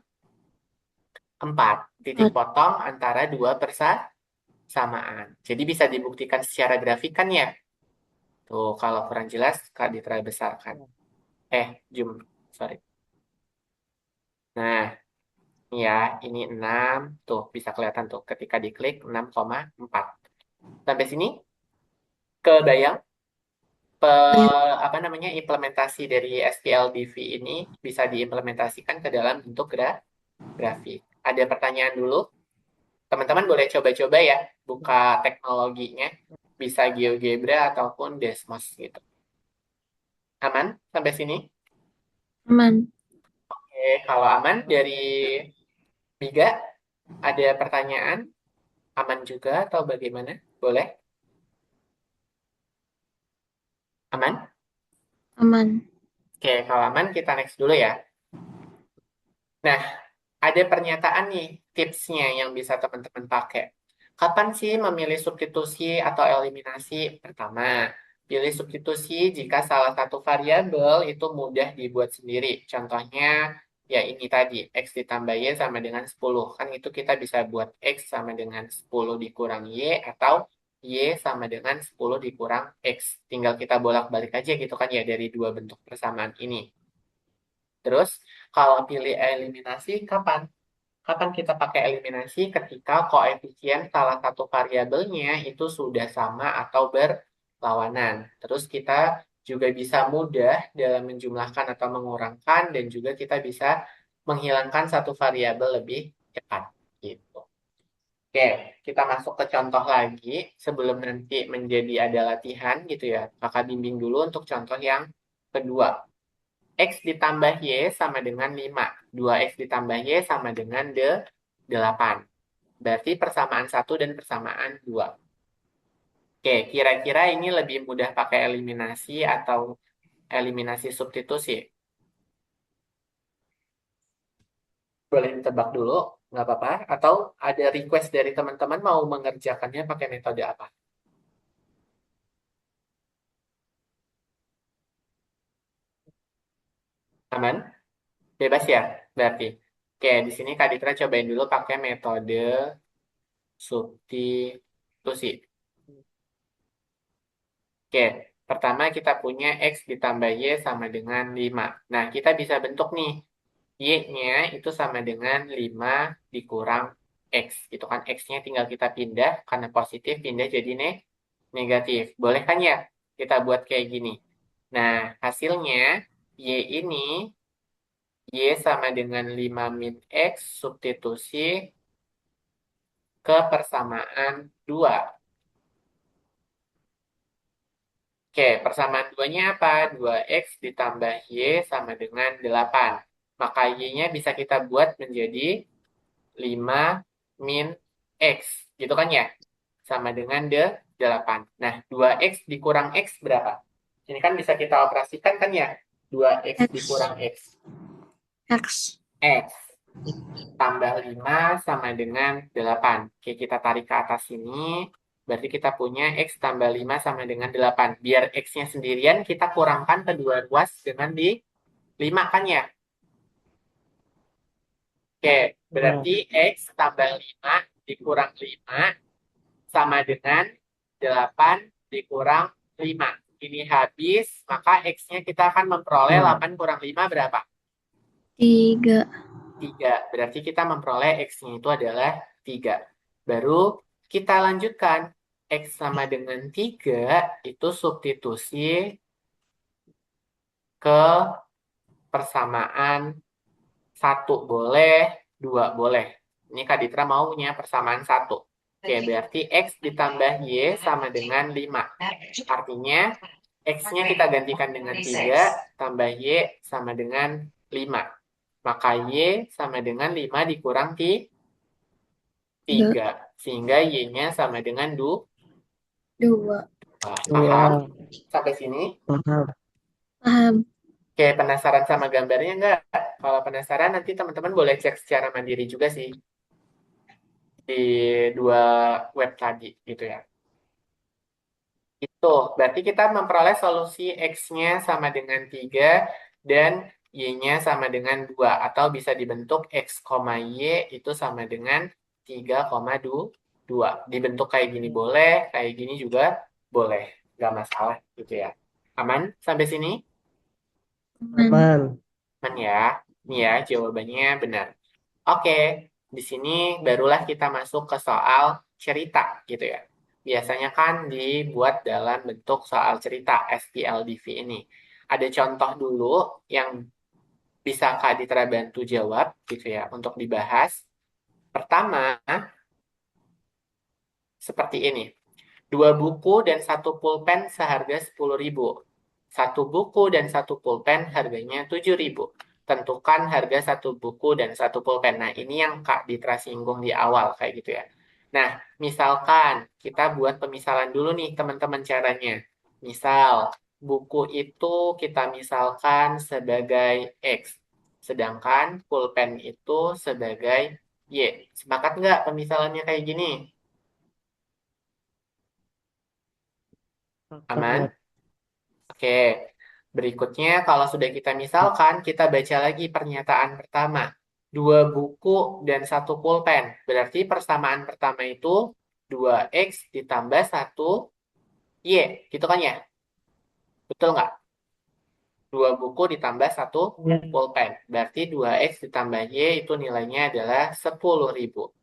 4. Titik 4. potong antara dua persamaan. Jadi bisa dibuktikan secara grafik kan ya? Tuh, kalau kurang jelas, Kak Ditra besarkan. Zoom. Sorry. Nah, ini ya, ini 6. Tuh, bisa kelihatan tuh ketika diklik 6,4. Sampai sini, kebayang? Bayang. Apa namanya, implementasi dari STLDV ini bisa diimplementasikan ke dalam bentuk grafik. Ada pertanyaan dulu? Teman-teman boleh coba-coba ya, buka teknologinya. Bisa GeoGebra ataupun Desmos gitu. Aman sampai sini? Aman. Oke, kalau aman dari Biga, ada pertanyaan? Aman juga atau bagaimana? Boleh? Aman? Aman. Oke, kalau aman kita next dulu ya. Nah, ada pernyataan nih, tipsnya yang bisa teman-teman pakai. Kapan sih memilih substitusi atau eliminasi? Pertama, pilih substitusi jika salah satu variabel itu mudah dibuat sendiri. Contohnya, ya ini tadi, X ditambah Y sama dengan 10. Kan itu kita bisa buat X sama dengan 10 dikurang Y, atau Y sama dengan 10 dikurang X. Tinggal kita bolak-balik aja gitu kan ya dari dua bentuk persamaan ini. Terus, kalau pilih eliminasi, kapan? Kapan kita pakai eliminasi? Ketika koefisien salah satu variabelnya itu sudah sama atau berlawanan. Terus kita juga bisa mudah dalam menjumlahkan atau mengurangkan, dan juga kita bisa menghilangkan satu variabel lebih cepat. Gitu. Oke, kita masuk ke contoh lagi sebelum nanti menjadi ada latihan gitu ya. Kakak bimbing dulu untuk contoh yang kedua. X ditambah Y sama dengan 5. 2X ditambah Y sama dengan 8. Berarti persamaan 1 dan persamaan 2. Oke, kira-kira ini lebih mudah pakai eliminasi atau eliminasi substitusi? Boleh ditebak dulu, nggak apa-apa. Atau ada request dari teman-teman mau mengerjakannya pakai metode apa? Aman? Bebas ya, berarti. Oke, di sini Kak Ditra cobain dulu pakai metode substitusi. Oke, pertama kita punya X ditambah Y sama dengan 5. Nah, kita bisa bentuk nih. Y-nya itu sama dengan 5 dikurang X. Gitu kan, X-nya tinggal kita pindah, karena positif pindah jadi negatif. Boleh kan ya? Kita buat kayak gini. Nah, hasilnya Y ini, Y sama dengan 5 min X, substitusi ke persamaan 2. Oke, persamaan 2-nya apa? 2X ditambah Y sama dengan 8. Maka Y-nya bisa kita buat menjadi 5 min X. Gitu kan ya? Sama dengan 8. Nah, 2X dikurang X berapa? Ini kan bisa kita operasikan kan ya? 2X X. dikurang X. X. X tambah 5 sama dengan 8. Oke, kita tarik ke atas sini. Berarti kita punya X tambah 5 sama dengan 8. Biar X-nya sendirian, kita kurangkan kedua ruas dengan di 5 kan ya? Oke, berarti X tambah 5 dikurang 5 sama dengan 8 dikurang 5. Ini habis, maka X-nya kita akan memperoleh 8 kurang 5 berapa? 3. 3. Berarti kita memperoleh X-nya itu adalah 3. Baru kita lanjutkan. X sama dengan 3 itu substitusi ke persamaan 1 boleh, 2 boleh. Ini Kak Ditra maunya persamaan 1. Oke, berarti X ditambah Y sama dengan 5. Artinya X-nya kita gantikan dengan 3, tambah Y sama dengan 5. Maka Y sama dengan 5 dikurang 3. Sehingga Y-nya sama dengan 2. 2. Paham? Sampai sini? Paham. Oke, penasaran sama gambarnya nggak? Kalau penasaran, nanti teman-teman boleh cek secara mandiri juga sih. Di 2 web tadi, gitu ya. Itu, berarti kita memperoleh solusi X-nya sama dengan 3 dan Y-nya sama dengan 2. Atau bisa dibentuk X, Y itu sama dengan 3,2. Dibentuk kayak gini boleh, kayak gini juga boleh. Nggak masalah gitu ya. Aman sampai sini? Aman. Aman ya? Ini ya jawabannya benar. Oke, di sini barulah kita masuk ke soal cerita gitu ya. Biasanya kan dibuat dalam bentuk soal cerita SPLDV ini. Ada contoh dulu yang bisa Kak Ditra bantu jawab gitu ya untuk dibahas. Pertama, seperti ini. 2 buku dan 1 pulpen seharga 10.000. 1 buku dan 1 pulpen harganya 7.000. Tentukan harga 1 buku dan 1 pulpen. Nah, ini yang Kak Ditra singgung di awal kayak gitu ya. Nah, misalkan kita buat pemisalan dulu nih teman-teman caranya. Misal, buku itu kita misalkan sebagai X. Sedangkan pulpen itu sebagai Y. Sepakat nggak pemisalannya kayak gini? Aman? Oke, berikutnya kalau sudah kita misalkan, kita baca lagi pernyataan pertama. 2 buku dan 1 pulpen. Berarti persamaan pertama itu 2X ditambah 1 Y. Gitu kan ya? Betul nggak? 2 buku ditambah 1 pulpen. Berarti 2X ditambah Y itu nilainya adalah 10.000.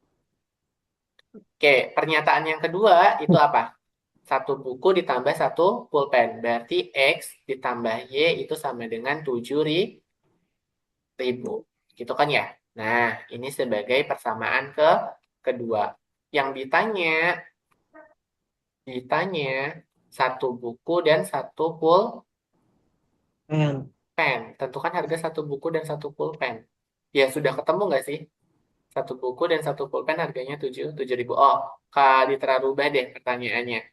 Oke, pernyataan yang kedua itu apa? 1 buku ditambah 1 pulpen. Berarti X ditambah Y itu sama dengan 7.000. Gitu kan ya? Nah, ini sebagai persamaan kedua. Yang ditanya 1 buku dan 1 pulpen. Tentukan harga 1 buku dan 1 pulpen. Ya, sudah ketemu nggak sih? 1 buku dan 1 pulpen harganya 7.000. Oh, Kak Ditra rubah deh pertanyaannya.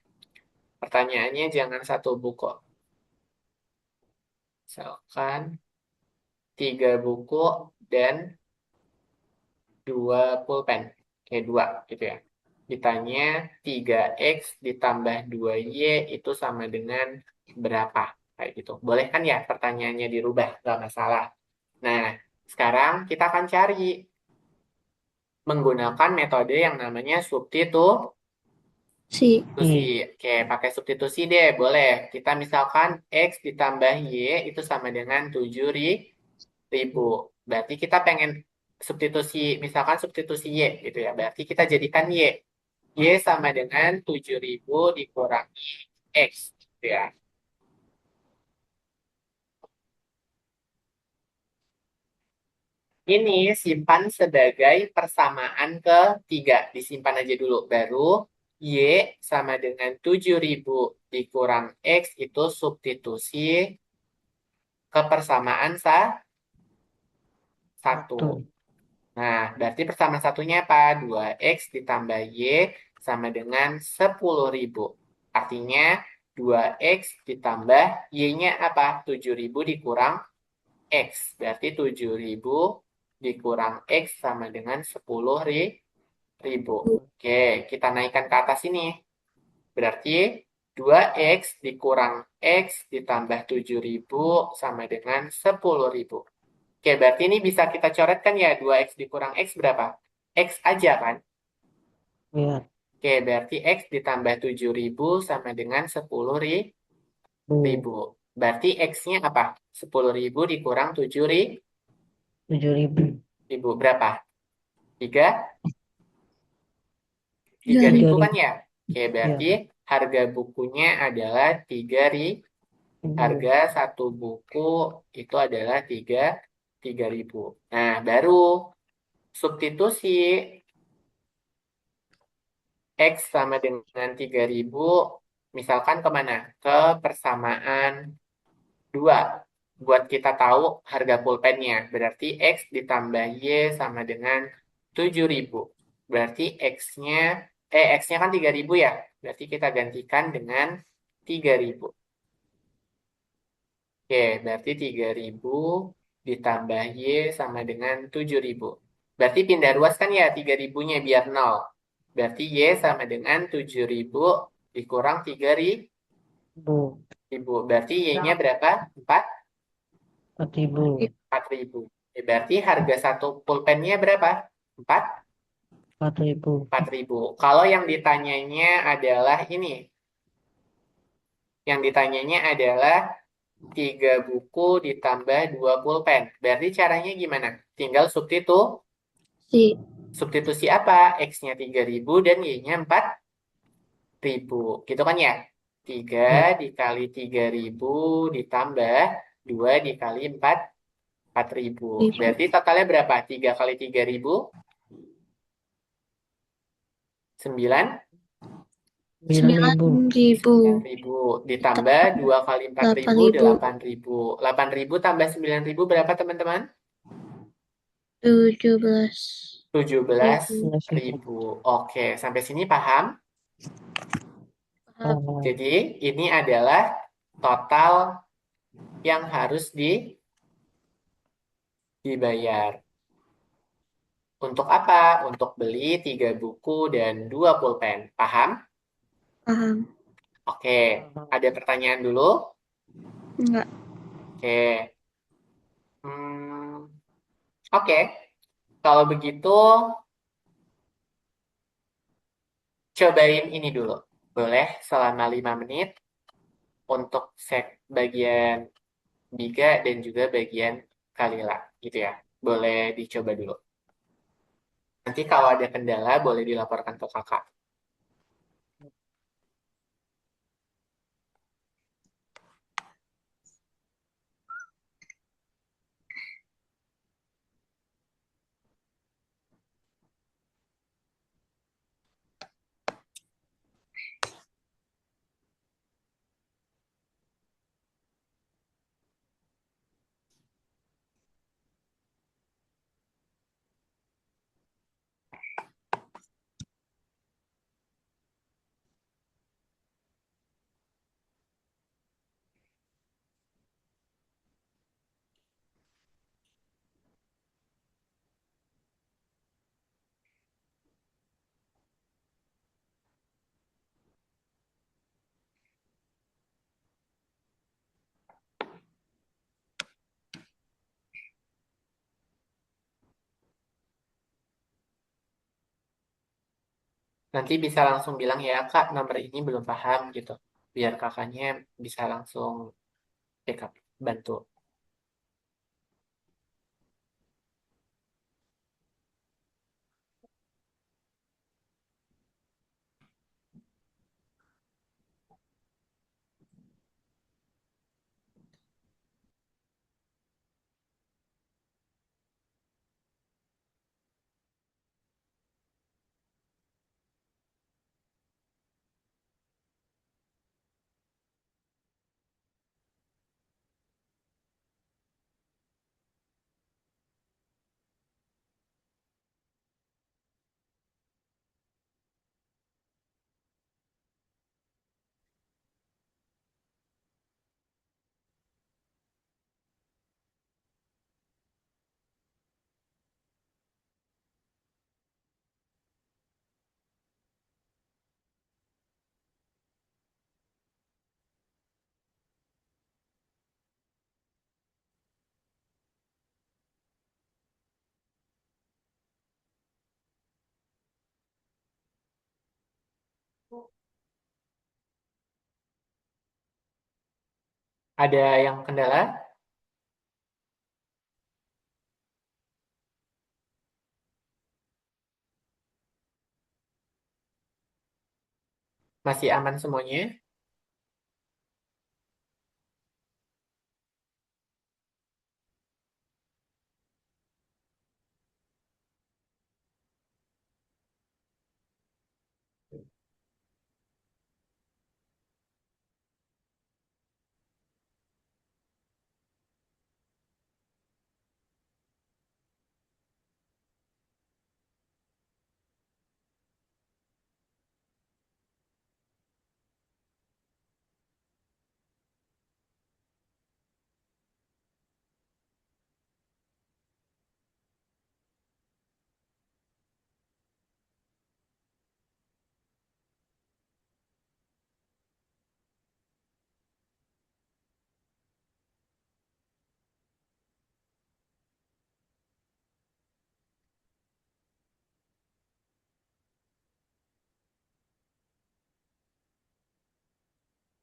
Pertanyaannya jangan 1 buku. Misalkan 3 buku dan 2 pulpen. Kayak 2 gitu ya. Ditanya 3X ditambah 2Y itu sama dengan berapa? Kayak gitu. Boleh kan ya pertanyaannya dirubah? Nggak masalah. Nah, sekarang kita akan cari menggunakan metode yang namanya substitusi. Si. Oke, pakai substitusi deh, boleh. Kita misalkan X ditambah Y itu sama dengan 7.000. Berarti kita pengen substitusi, misalkan substitusi Y gitu ya. Berarti kita jadikan Y. Y sama dengan 7.000 dikurangi X gitu ya. Ini simpan sebagai persamaan ketiga. Disimpan aja dulu. Baru Y sama dengan 7.000 dikurang X itu substitusi ke persamaan satu. Satu. Nah, berarti persamaan satunya apa? 2X ditambah Y sama dengan 10.000. Artinya 2X ditambah Y-nya apa? 7.000 dikurang X. Berarti 7.000 dikurang X sama dengan 10.000. Oke, kita naikkan ke atas ini. Berarti 2X dikurang X ditambah 7.000 sama dengan 10.000. Oke, berarti ini bisa kita coretkan ya. 2X dikurang X berapa? X aja kan? Ya. Oke, berarti X ditambah 7.000 sama dengan 10.000. Bu. Berarti X-nya apa? 10.000 dikurang 7.000. 7.000. Berapa? 3? 3.000. 3.000 kan 3.000. ya? Oke, berarti Ya. harga bukunya adalah 3.000. Bu. Harga satu buku itu adalah 3.000. Nah, baru substitusi X sama dengan 3.000, misalkan kemana? Ke persamaan 2. Buat kita tahu harga pulpennya. Berarti X ditambah Y sama dengan 7.000. Berarti X-nya kan 3.000 ya. Berarti kita gantikan dengan 3.000. Oke, berarti 3.000 ditambah Y sama dengan 7.000. Berarti pindah ruas kan ya 3.000-nya biar 0. Berarti Y sama dengan 7.000 dikurang 3.000. Bu. Berarti Y-nya berapa? 4? 4.000. 4.000. Berarti harga satu pulpennya berapa? 4? 4.000. 4.000. Kalau yang ditanyanya adalah ini. Yang ditanyanya adalah 3 buku ditambah 2 pulpen. Berarti caranya gimana? Tinggal Si. substitusi apa? X-nya 3.000 dan Y-nya 4.000. Gitu kan ya? 3 Ya. dikali 3.000 ditambah 2 dikali 4.000. Berarti totalnya berapa? 3 kali 3.000? 9? 9.000. 9.000. 9.000. Ditambah 2 kali 4.000, 8.000. 8.000. 8.000 tambah 9.000 berapa teman-teman? 17.000. 17.000. Oke, sampai sini paham? Paham. Jadi ini adalah total yang harus dibayar. Untuk apa? Untuk beli 3 buku dan 2 pulpen. Paham? Paham. Oke, ada pertanyaan dulu? Enggak. Oke. Hmm, oke. Kalau begitu, cobain ini dulu. Boleh selama 5 menit untuk set bagian Biga dan juga bagian Kalila. Gitu ya. Boleh dicoba dulu. Nanti kalau ada kendala, boleh dilaporkan ke kakak. Nanti bisa langsung bilang ya, Kak, nomor ini belum paham gitu. Biar kakaknya bisa langsung backup, bantu. Ada yang kendala? Masih aman semuanya?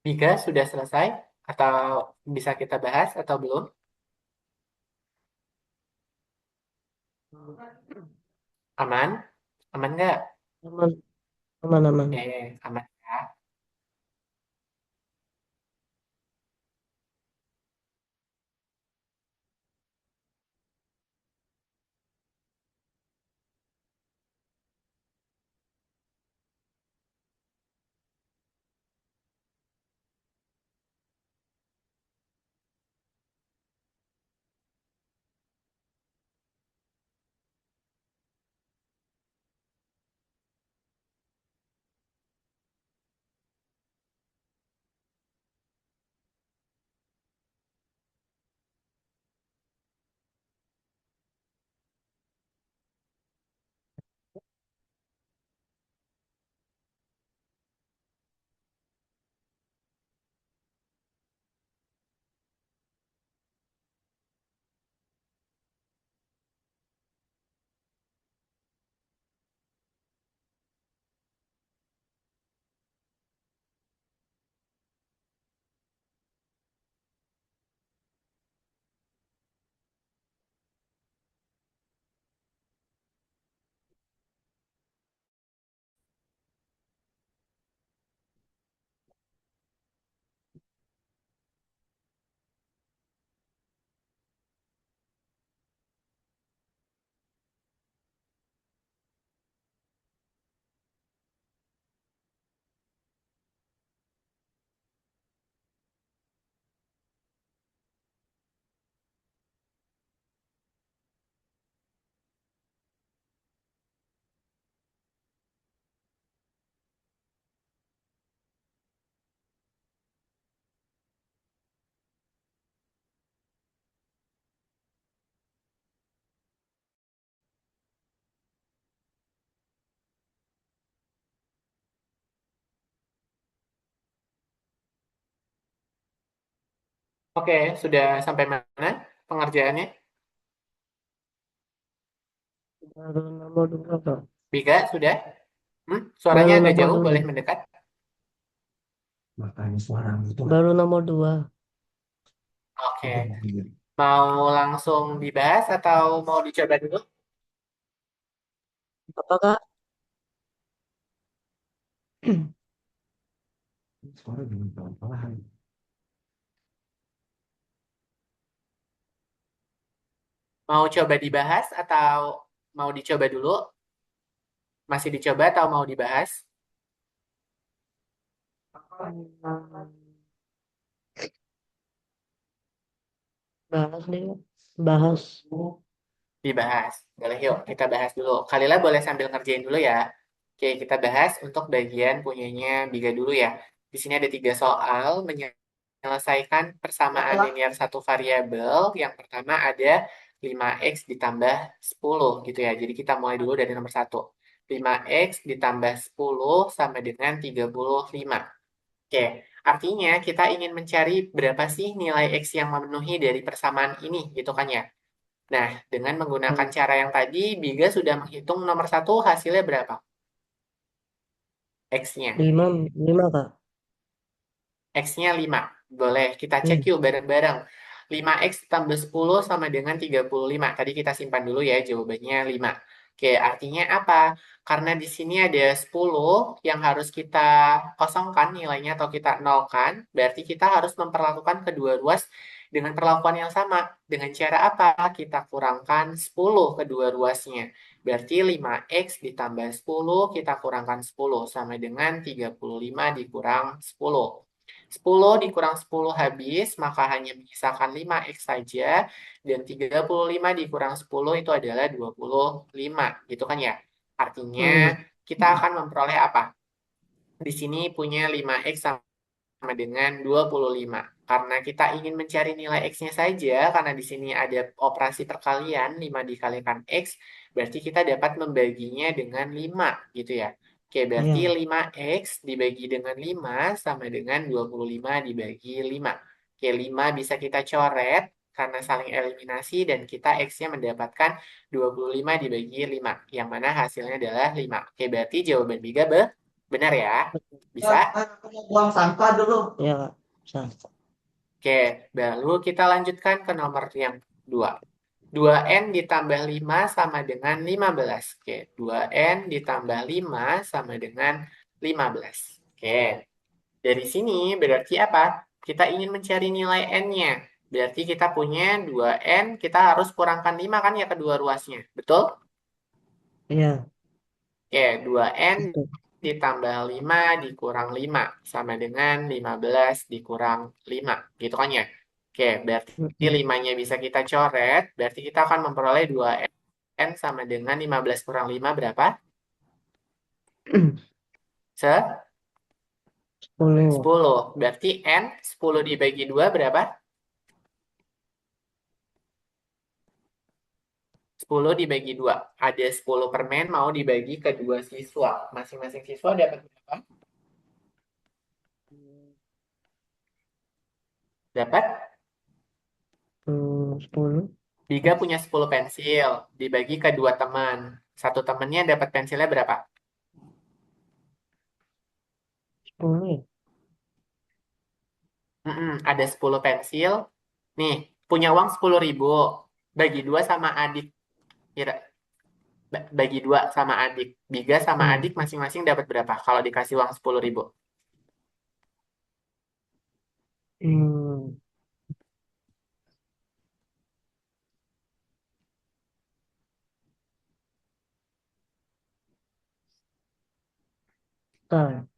Bika sudah selesai? Atau bisa kita bahas atau belum? Aman? Aman nggak? Aman, aman, aman. Aman ya. Oke, sudah sampai mana pengerjaannya? Baru nomor dua, Kak. Bika sudah? Suaranya Baru agak nomor jauh, dua. boleh mendekat? Baru nomor dua. Oke, mau langsung dibahas atau mau dicoba dulu? Apa, Kak? Mau coba dibahas atau mau dicoba dulu? Masih dicoba atau mau dibahas? Hmm, Bahas deh, Kak. Bahas. Dibahas. Boleh yuk, kita bahas dulu. Kalila boleh sambil ngerjain dulu ya. Oke, kita bahas untuk bagian punyanya Biga dulu ya. Di sini ada 3 soal menyelesaikan persamaan linear satu variabel. Yang pertama ada 5x ditambah 10 gitu ya. Jadi kita mulai dulu dari nomor 1. 5x ditambah 10 sama dengan 35. Oke, artinya kita ingin mencari berapa sih nilai x yang memenuhi dari persamaan ini gitu kan ya. Nah, dengan menggunakan cara yang tadi, Biga sudah menghitung nomor 1 hasilnya berapa? X-nya. 5, Kak. X-nya 5. Boleh kita cek Hmm. yuk bareng-bareng. 5X tambah 10 sama dengan 35. Tadi kita simpan dulu ya jawabannya 5. Oke, artinya apa? Karena di sini ada 10 yang harus kita kosongkan nilainya atau kita nolkan, berarti kita harus memperlakukan kedua ruas dengan perlakuan yang sama. Dengan cara apa? Kita kurangkan 10 kedua ruasnya. Berarti 5X ditambah 10, kita kurangkan 10 sama dengan 35 dikurang 10. 10 dikurang 10 habis, maka hanya menyisakan 5X saja. Dan 35 dikurang 10 itu adalah 25. Gitu kan ya? Artinya Hmm. kita akan memperoleh apa? Di sini punya 5X sama dengan 25. Karena kita ingin mencari nilai X-nya saja, karena di sini ada operasi perkalian, 5 dikalikan X, berarti kita dapat membaginya dengan 5, gitu ya. Oke, berarti Iya. 5X dibagi dengan 5 sama dengan 25 dibagi 5. Oke, 5 bisa kita coret karena saling eliminasi dan kita X-nya mendapatkan 25 dibagi 5, yang mana hasilnya adalah 5. Oke, berarti jawaban Biga benar ya? Bisa? Aku mau buang sampah dulu. Iya, Kak. Bisa. Oke, lalu kita lanjutkan ke nomor yang 2. 2N ditambah 5 sama dengan 15. Oke, 2N ditambah 5 sama dengan 15. Oke, dari sini berarti apa? Kita ingin mencari nilai N-nya. Berarti kita punya 2N, kita harus kurangkan 5 kan ya kedua ruasnya. Betul? Iya. Oke, 2N Itu. ditambah 5 dikurang 5 sama dengan 15 dikurang 5. Gitu kan ya? Oke, berarti Hmm. 5-nya bisa kita coret. Berarti kita akan memperoleh 2N sama dengan 15 kurang 5 berapa? 10. 10. Berarti N 10 dibagi 2 berapa? 10 dibagi 2. Ada 10 permen mau dibagi ke dua siswa. Masing-masing siswa dapat berapa? Dapat 10. 3 punya 10 pensil. Dibagi ke dua teman. Satu temannya dapat pensilnya berapa? 10 ya. Ada 10 pensil. Nih, punya uang 10.000. Bagi dua sama adik. Kira, bagi dua sama adik. Biga sama Hmm. adik masing-masing dapat berapa? Kalau dikasih uang 10.000. Hmm. Bentar.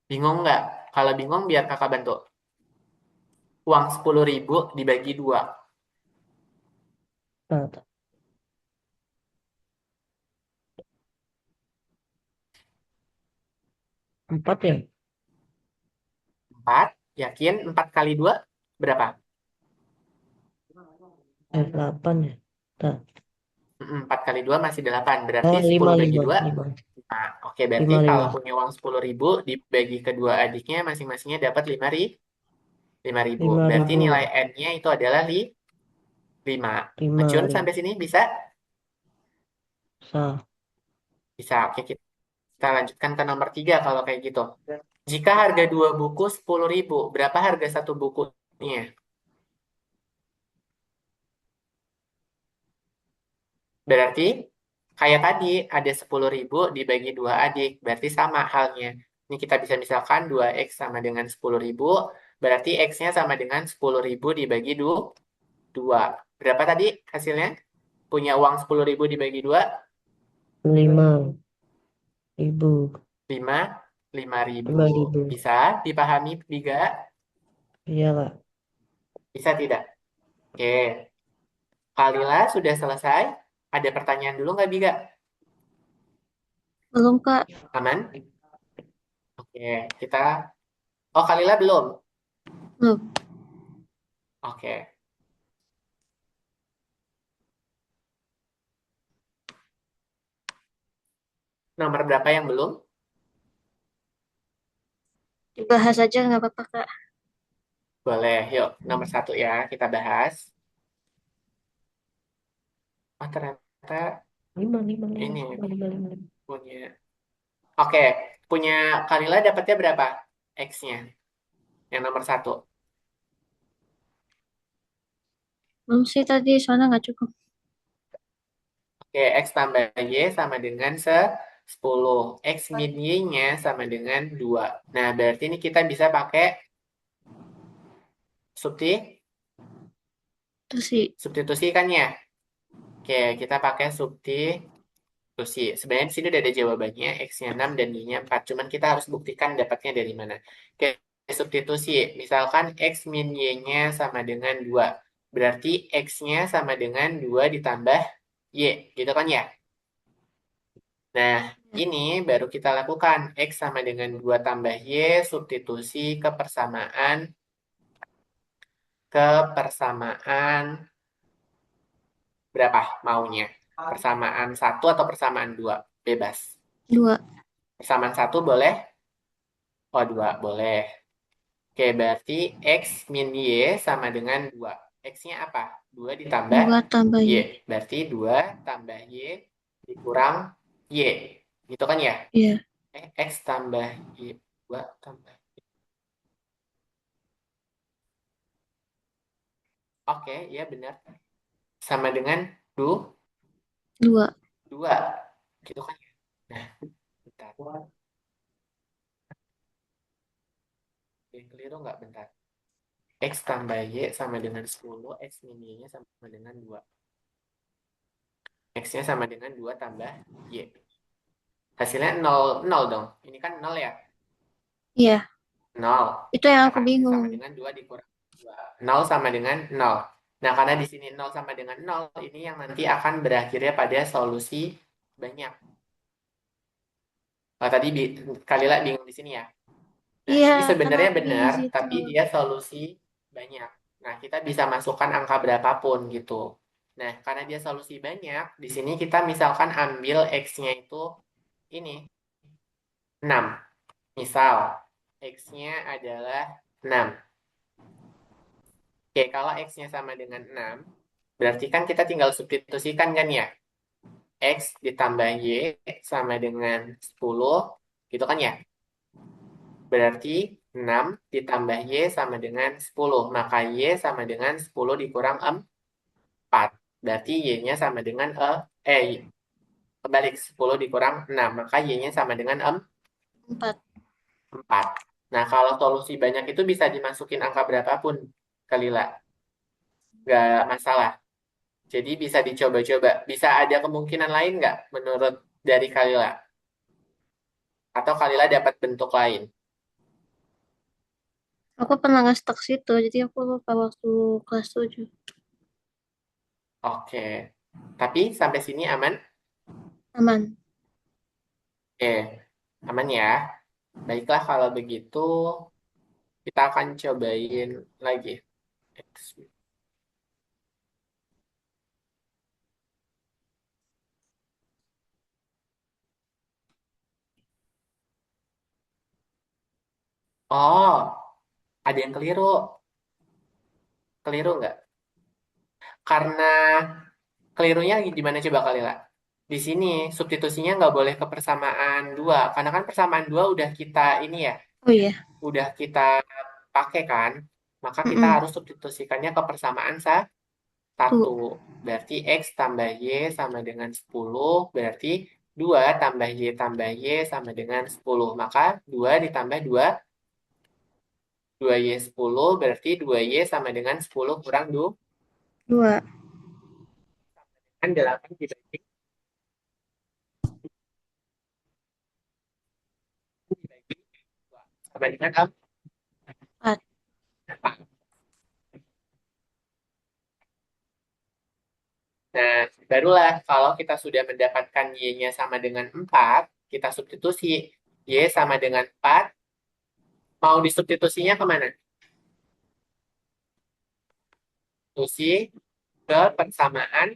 Bingung nggak? Kalau bingung biar kakak bantu. Uang 10.000 dibagi dua. Bentar. 4 ya. 4. Yakin? 4 kali 2 berapa? 8 ya. Bentar. 4 kali 2 masih 8. Berarti Oh, 5, 10 bagi 5, 2. 5. Nah, oke. Berarti 5, kalau 5. punya uang 10.000 dibagi kedua adiknya masing-masingnya dapat 5.000. lima Berarti ribu nilai N-nya itu adalah 5. lima Ngecun ribu sampai sini bisa? Sah. Bisa. Oke, kita lanjutkan ke nomor 3 kalau kayak gitu. Jika harga dua buku 10.000, berapa harga satu bukunya? Berarti kayak tadi ada 10.000 dibagi dua adik. Berarti sama halnya. Ini kita bisa misalkan 2X sama dengan 10.000. Berarti X-nya sama dengan 10.000 dibagi 2. Berapa tadi hasilnya? Punya uang 10.000 dibagi 2? 5 ribu. 5. 5.000. 5 ribu. Bisa dipahami, Biga? Iya, Kak. Bisa tidak? Oke. Kalila sudah selesai. Ada pertanyaan dulu nggak, Biga? Belum, Kak. Aman? Oke, kita... Oh, Kalila belum? Belum. Oke. Nomor berapa yang belum? Dibahas aja nggak apa-apa, Kak. Boleh, yuk. Nomor 1 ya, kita bahas. Oh, ternyata... Lima, lima, lima, Ini lima, lima, lima, lima. punya. Oke, punya Kalila dapatnya berapa? X-nya, yang nomor satu. Belum sih tadi, soalnya nggak cukup. Oke, X tambah Y sama dengan 10. X min Y-nya sama dengan 2. Nah, berarti ini kita bisa pakai Terus sih, substitusi kan ya? Oke, kita pakai substitusi. Sebenarnya di sini udah ada jawabannya, X-nya 6 dan Y-nya 4. Cuman kita harus buktikan dapatnya dari mana. Oke, substitusi. Misalkan X min Y-nya sama dengan 2. Berarti X-nya sama dengan 2 ditambah Y. Gitu kan ya? Nah, ini baru kita lakukan. X sama dengan 2 tambah Y, substitusi kepersamaan berapa maunya? Persamaan 1 atau persamaan 2? Bebas. 2. Persamaan 1 boleh? Oh, 2 boleh. Oke, berarti X min Y sama dengan 2. X-nya apa? 2 ditambah 2 tambah Y. Y. Berarti 2 tambah Y dikurang Y. Gitu kan ya? Iya, X tambah Y. 2 tambah. Oke, ya benar. Sama dengan 2. 2. Gitu kan ya? Nah, bentar. Yang keliru nggak? Bentar. X tambah Y sama dengan 10. X min Y-nya sama dengan 2. X-nya sama dengan 2 tambah Y. Hasilnya 0, 0 dong. Ini kan 0 ya? Iya, 0. itu yang Ya aku kan? bingung. Sama dengan 2 dikurang 2. 0 sama dengan 0. Nah, karena di sini 0 sama dengan 0, ini yang nanti akan berakhirnya pada solusi banyak. Oh, tadi Kalila bingung di sini ya? Nah, Iya, ini karena sebenarnya aku bingung benar, di situ. tapi dia solusi banyak. Nah, kita bisa masukkan angka berapapun gitu. Nah, karena dia solusi banyak, di sini kita misalkan ambil X-nya itu ini, 6. Misal, X-nya adalah 6. Oke, kalau X-nya sama dengan 6, berarti kan kita tinggal substitusikan kan ya? X ditambah Y sama dengan 10, gitu kan ya? Berarti 6 ditambah Y sama dengan 10. Maka Y sama dengan 10 dikurang 4. Berarti Y-nya sama dengan kebalik 10 dikurang 6. Maka Y-nya sama dengan 4. 4. Nah, kalau solusi banyak itu bisa dimasukin angka berapapun, Kalila. Nggak masalah. Jadi bisa dicoba-coba. Bisa ada kemungkinan lain nggak menurut dari Kalila? Atau Kalila dapat bentuk lain? Aku pernah nge-stuck situ, jadi aku lupa waktu kelas 7. Oke. Tapi sampai sini aman? Aman. Oke. Aman ya? Baiklah kalau begitu kita akan cobain lagi. Oh, ada yang keliru. Keliru nggak? Karena kelirunya gimana coba Kalila? Di sini substitusinya nggak boleh ke persamaan 2. Karena kan persamaan 2 udah kita ini ya, Oh iya. udah kita pakai kan. Maka kita Mm-mm. harus substitusikannya ke persamaan 1. Tuh. Berarti X tambah Y sama dengan 10. Berarti 2 tambah Y sama dengan 10. Maka 2 ditambah 2Y 10. Berarti 2Y sama dengan 10 kurang 2. 2. Kan 8 dibagi dibagi 2. Sama dengan 4. 4. Nah, barulah kalau kita sudah mendapatkan Y-nya sama dengan 4, kita substitusi. Y sama dengan 4, mau disubstitusinya kemana? Substitusi ke persamaan.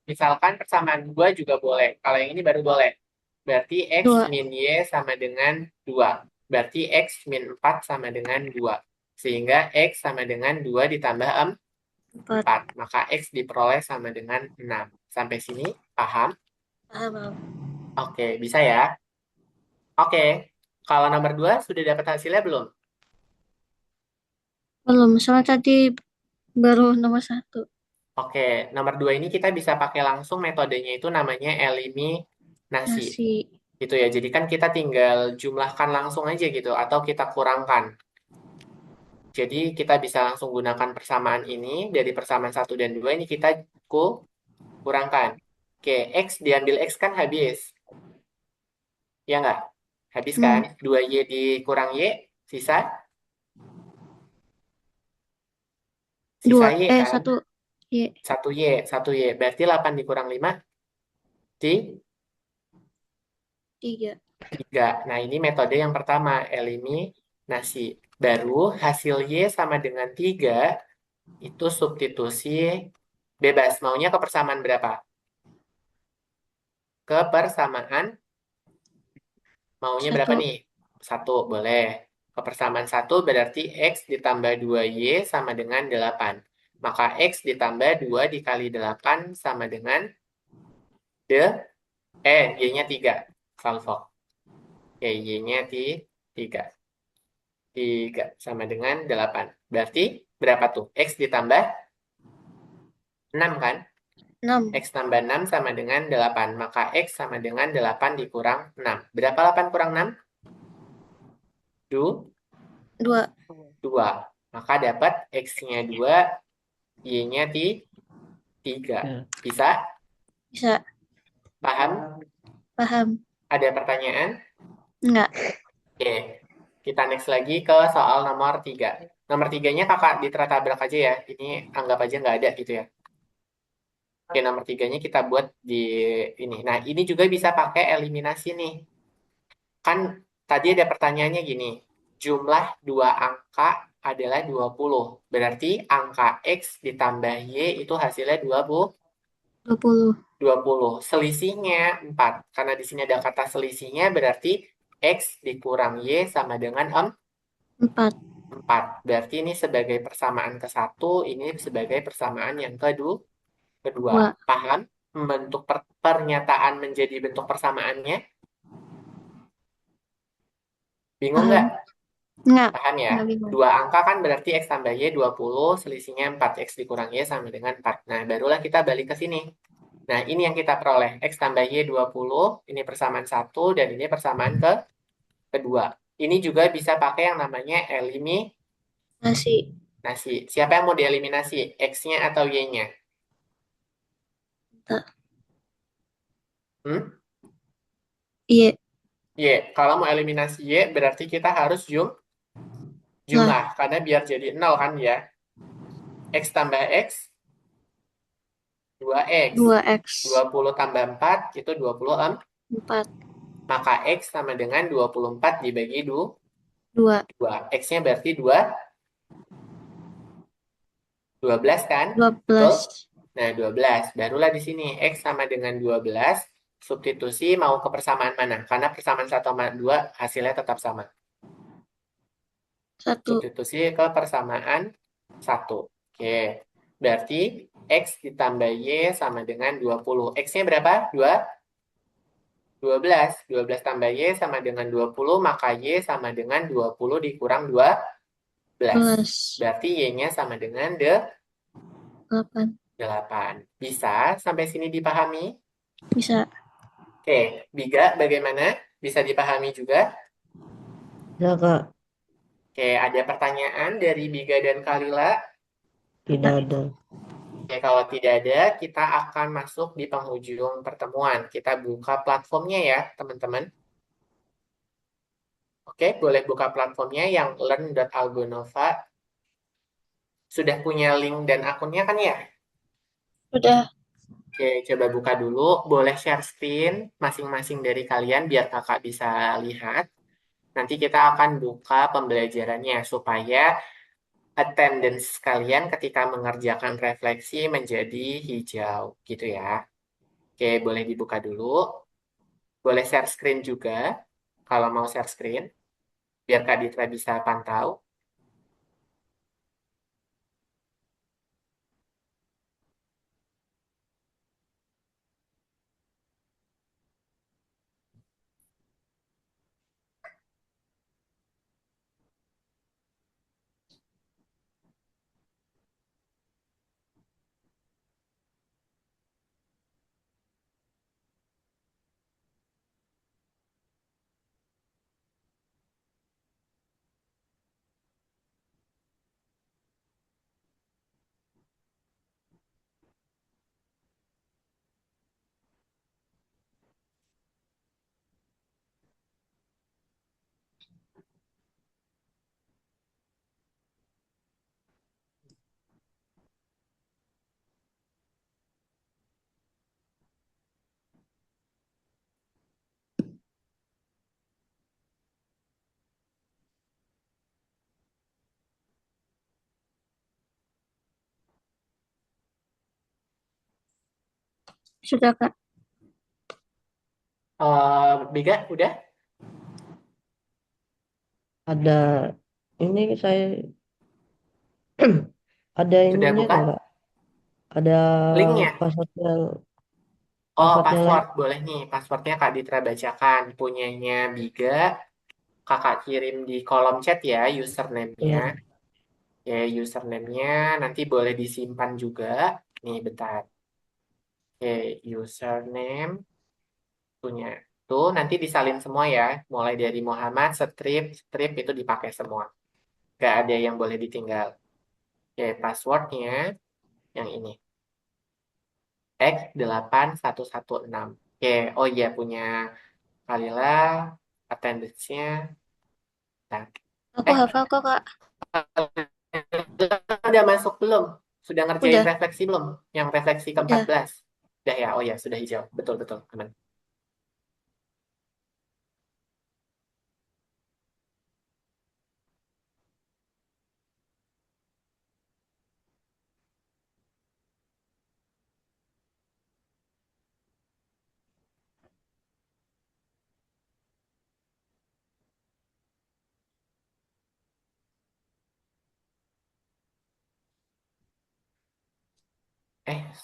Misalkan persamaan 2 juga boleh. Kalau yang ini baru boleh. Berarti X 2. min Y sama dengan 2. Berarti X min 4 sama dengan 2. Sehingga X sama dengan 2 ditambah 4. 4. Maka X diperoleh sama dengan 6. Sampai sini paham? Paham, paham. Oke, bisa ya? Oke, kalau nomor 2 sudah dapat hasilnya belum? Belum, soalnya tadi baru nomor 1. Oke, nomor 2 ini kita bisa pakai langsung metodenya itu namanya eliminasi. Nasi. Gitu ya, jadi kan kita tinggal jumlahkan langsung aja gitu, atau kita kurangkan. Jadi kita bisa langsung gunakan persamaan ini, dari persamaan 1 dan 2 ini kita kurangkan. Oke, X diambil X kan habis. Ya nggak? Habis kan? 2Y dikurang Y, sisa? Sisa 2. Y kan? 1. Y. 1Y, 1Y. Berarti 8 dikurang 5, di 3. 3. Nah, ini metode yang pertama, eliminasi. Baru hasil Y sama dengan 3, itu substitusi bebas. Maunya ke persamaan berapa? Ke persamaan, maunya berapa 1. nih? 1, boleh. Ke persamaan 1 berarti X ditambah 2Y sama dengan 8. Maka X ditambah 2 dikali 8 sama dengan Y-nya 3. Salvo. Oke, Y-nya 3. 3 sama dengan 8. Berarti berapa tuh? X ditambah 6 kan? 6. X tambah 6 sama dengan 8. Maka X sama dengan 8 dikurang 6. Berapa 8 kurang 6? 2. 2. Maka dapat X-nya 2, Y-nya 3. Ya. Bisa? Bisa. Paham? Paham. Ada pertanyaan? Enggak. Oke. Kita next lagi ke soal nomor 3. Nomor 3-nya kakak ditertabrak aja ya. Ini anggap aja nggak ada gitu ya. Oke, nomor 3-nya kita buat di ini. Nah, ini juga bisa pakai eliminasi nih. Kan tadi ada pertanyaannya gini. Jumlah dua angka adalah 20. Berarti angka X ditambah Y itu hasilnya 20. 20. 20. Selisihnya 4. Karena di sini ada kata selisihnya berarti X dikurang Y sama dengan 4. 4. Berarti ini sebagai persamaan ke satu, ini sebagai persamaan yang kedua. 2. Paham? Membentuk pernyataan menjadi bentuk persamaannya? Bingung Paham. nggak? Enggak. Paham ya? Enggak bingung. Dua angka kan berarti X tambah Y 20, selisihnya 4. X dikurang Y sama dengan 4. Nah, barulah kita balik ke sini. Nah, ini yang kita peroleh. X tambah Y 20, ini persamaan 1, dan ini persamaan kedua. Ini juga bisa pakai yang namanya eliminasi. Nasi. Siapa yang mau dieliminasi? X-nya atau Y-nya? Tak. Hmm? Y. Y. Kalau mau eliminasi Y, berarti kita harus jumlah. Karena biar jadi 0 kan ya. X tambah X, 2X. 2X. 20 tambah 4, itu 24. 4. Maka X sama dengan 24 dibagi 2. 2. X-nya berarti 12 kan? Betul? 12. Nah, 12. Barulah di sini X sama dengan 12. Substitusi mau ke persamaan mana? Karena persamaan 1 sama 2 hasilnya tetap sama. 1. Substitusi ke persamaan 1. Oke. Berarti X ditambah Y sama dengan 20. X-nya berapa? 12. 12 tambah Y sama dengan 20, maka Y sama dengan 20 dikurang 12. 12. Berarti Y-nya sama dengan 8. 8. Bisa sampai sini dipahami? Bisa. Oke, Biga bagaimana? Bisa dipahami juga? Ya, Kak. Oke, ada pertanyaan dari Biga dan Kalila? Tidak ada. Oke, kalau tidak ada, kita akan masuk di penghujung pertemuan. Kita buka platformnya ya, teman-teman. Oke, boleh buka platformnya yang learn.algonova. Sudah punya link dan akunnya kan ya? Udah. Oke, coba buka dulu. Boleh share screen masing-masing dari kalian biar kakak bisa lihat. Nanti kita akan buka pembelajarannya supaya attendance kalian ketika mengerjakan refleksi menjadi hijau gitu ya. Oke, boleh dibuka dulu. Boleh share screen juga kalau mau share screen biar Kak Ditra bisa pantau. Sudah, Kak. Biga, udah? Ada ini saya ada Sudah ininya buka? nggak Kak? Ada Linknya? passwordnya Oh, passwordnya lain? password. Boleh nih. Passwordnya Kak Ditra bacakan. Punyanya Biga. Kakak kirim di kolom chat ya, username-nya. Iya. Ya, username-nya nanti boleh disimpan juga. Nih, bentar. Oke, username punya. Tuh, nanti disalin semua ya. Mulai dari Muhammad, strip itu dipakai semua. Gak ada yang boleh ditinggal. Oke, passwordnya yang ini. X8116. Oke, oh iya punya Kalila, attendance-nya. Nah, Aku eh, hafal kok, Kak. udah masuk belum? Sudah ngerjain Udah, refleksi belum? Yang refleksi udah. ke-14. Udah ya, oh ya, sudah hijau. Betul, betul, aman.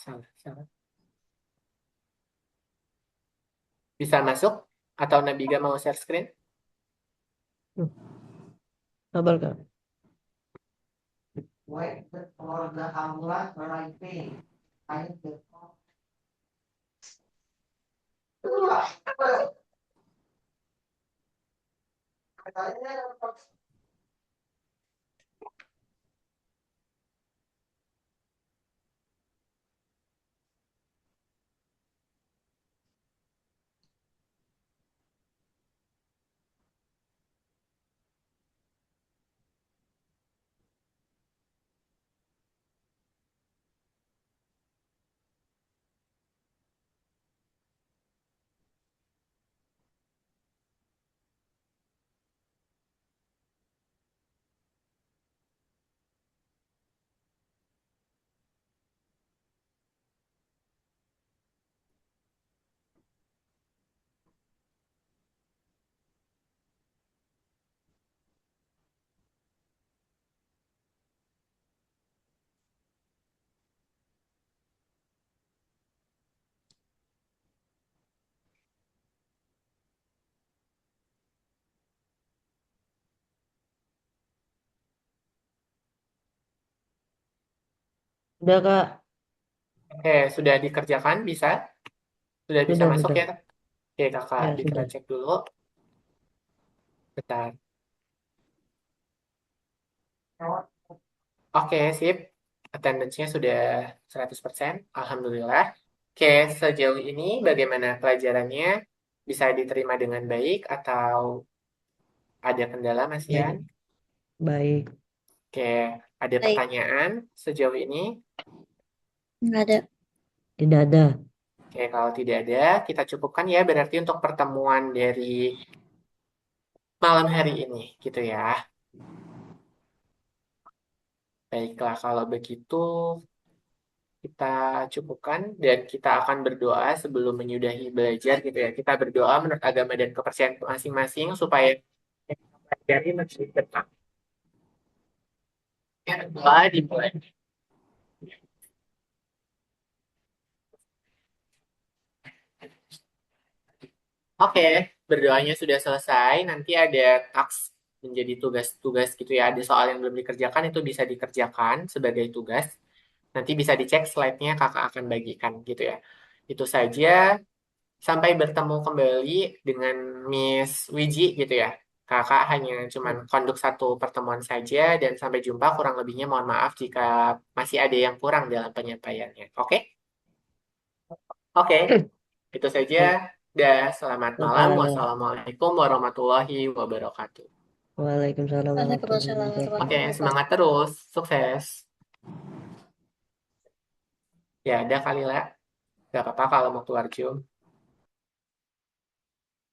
Salah, salah. Bisa masuk? Atau Nabiga mau share screen? Hmm, Sabar Kak. Wait for the ambulance arriving. I need the Udah Kak. Oke, sudah dikerjakan? Bisa? Sudah bisa masuk Sudah. ya? Oke, kakak Ya Dikra sudah. cek dulu. Bentar. Oke, sip. Attendance-nya sudah 100%. Alhamdulillah. Oke, sejauh ini bagaimana pelajarannya? Bisa diterima dengan baik atau ada kendala, Mas Ian? Baik. Baik. Oke, ada Baik, pertanyaan sejauh ini? nggak ada. Tidak ada. Oke, kalau tidak ada, kita cukupkan ya berarti untuk pertemuan dari malam hari ini, gitu ya. Baiklah, kalau begitu kita cukupkan dan kita akan berdoa sebelum menyudahi belajar gitu ya. Kita berdoa menurut agama dan kepercayaan masing-masing supaya yang kita pelajari menjadi benar. Ya, doa dimulai. Oke, berdoanya sudah selesai. Nanti ada taks menjadi tugas-tugas gitu ya. Ada soal yang belum dikerjakan itu bisa dikerjakan sebagai tugas. Nanti bisa dicek slide-nya kakak akan bagikan gitu ya. Itu saja. Sampai bertemu kembali dengan Miss Wiji gitu ya. Kakak hanya cuman konduk satu pertemuan saja dan sampai jumpa kurang lebihnya mohon maaf jika masih ada yang kurang dalam penyampaiannya. Oke? Oke, itu saja. Baik. Dan selamat malam. Kakak. Wassalamualaikum warahmatullahi wabarakatuh. Waalaikumsalam warahmatullahi Waalaikumsalam Oke, wabarakatuh. warahmatullahi semangat wabarakatuh. terus. Sukses. Ya, ada kali lah. Gak apa-apa kalau mau keluar Zoom.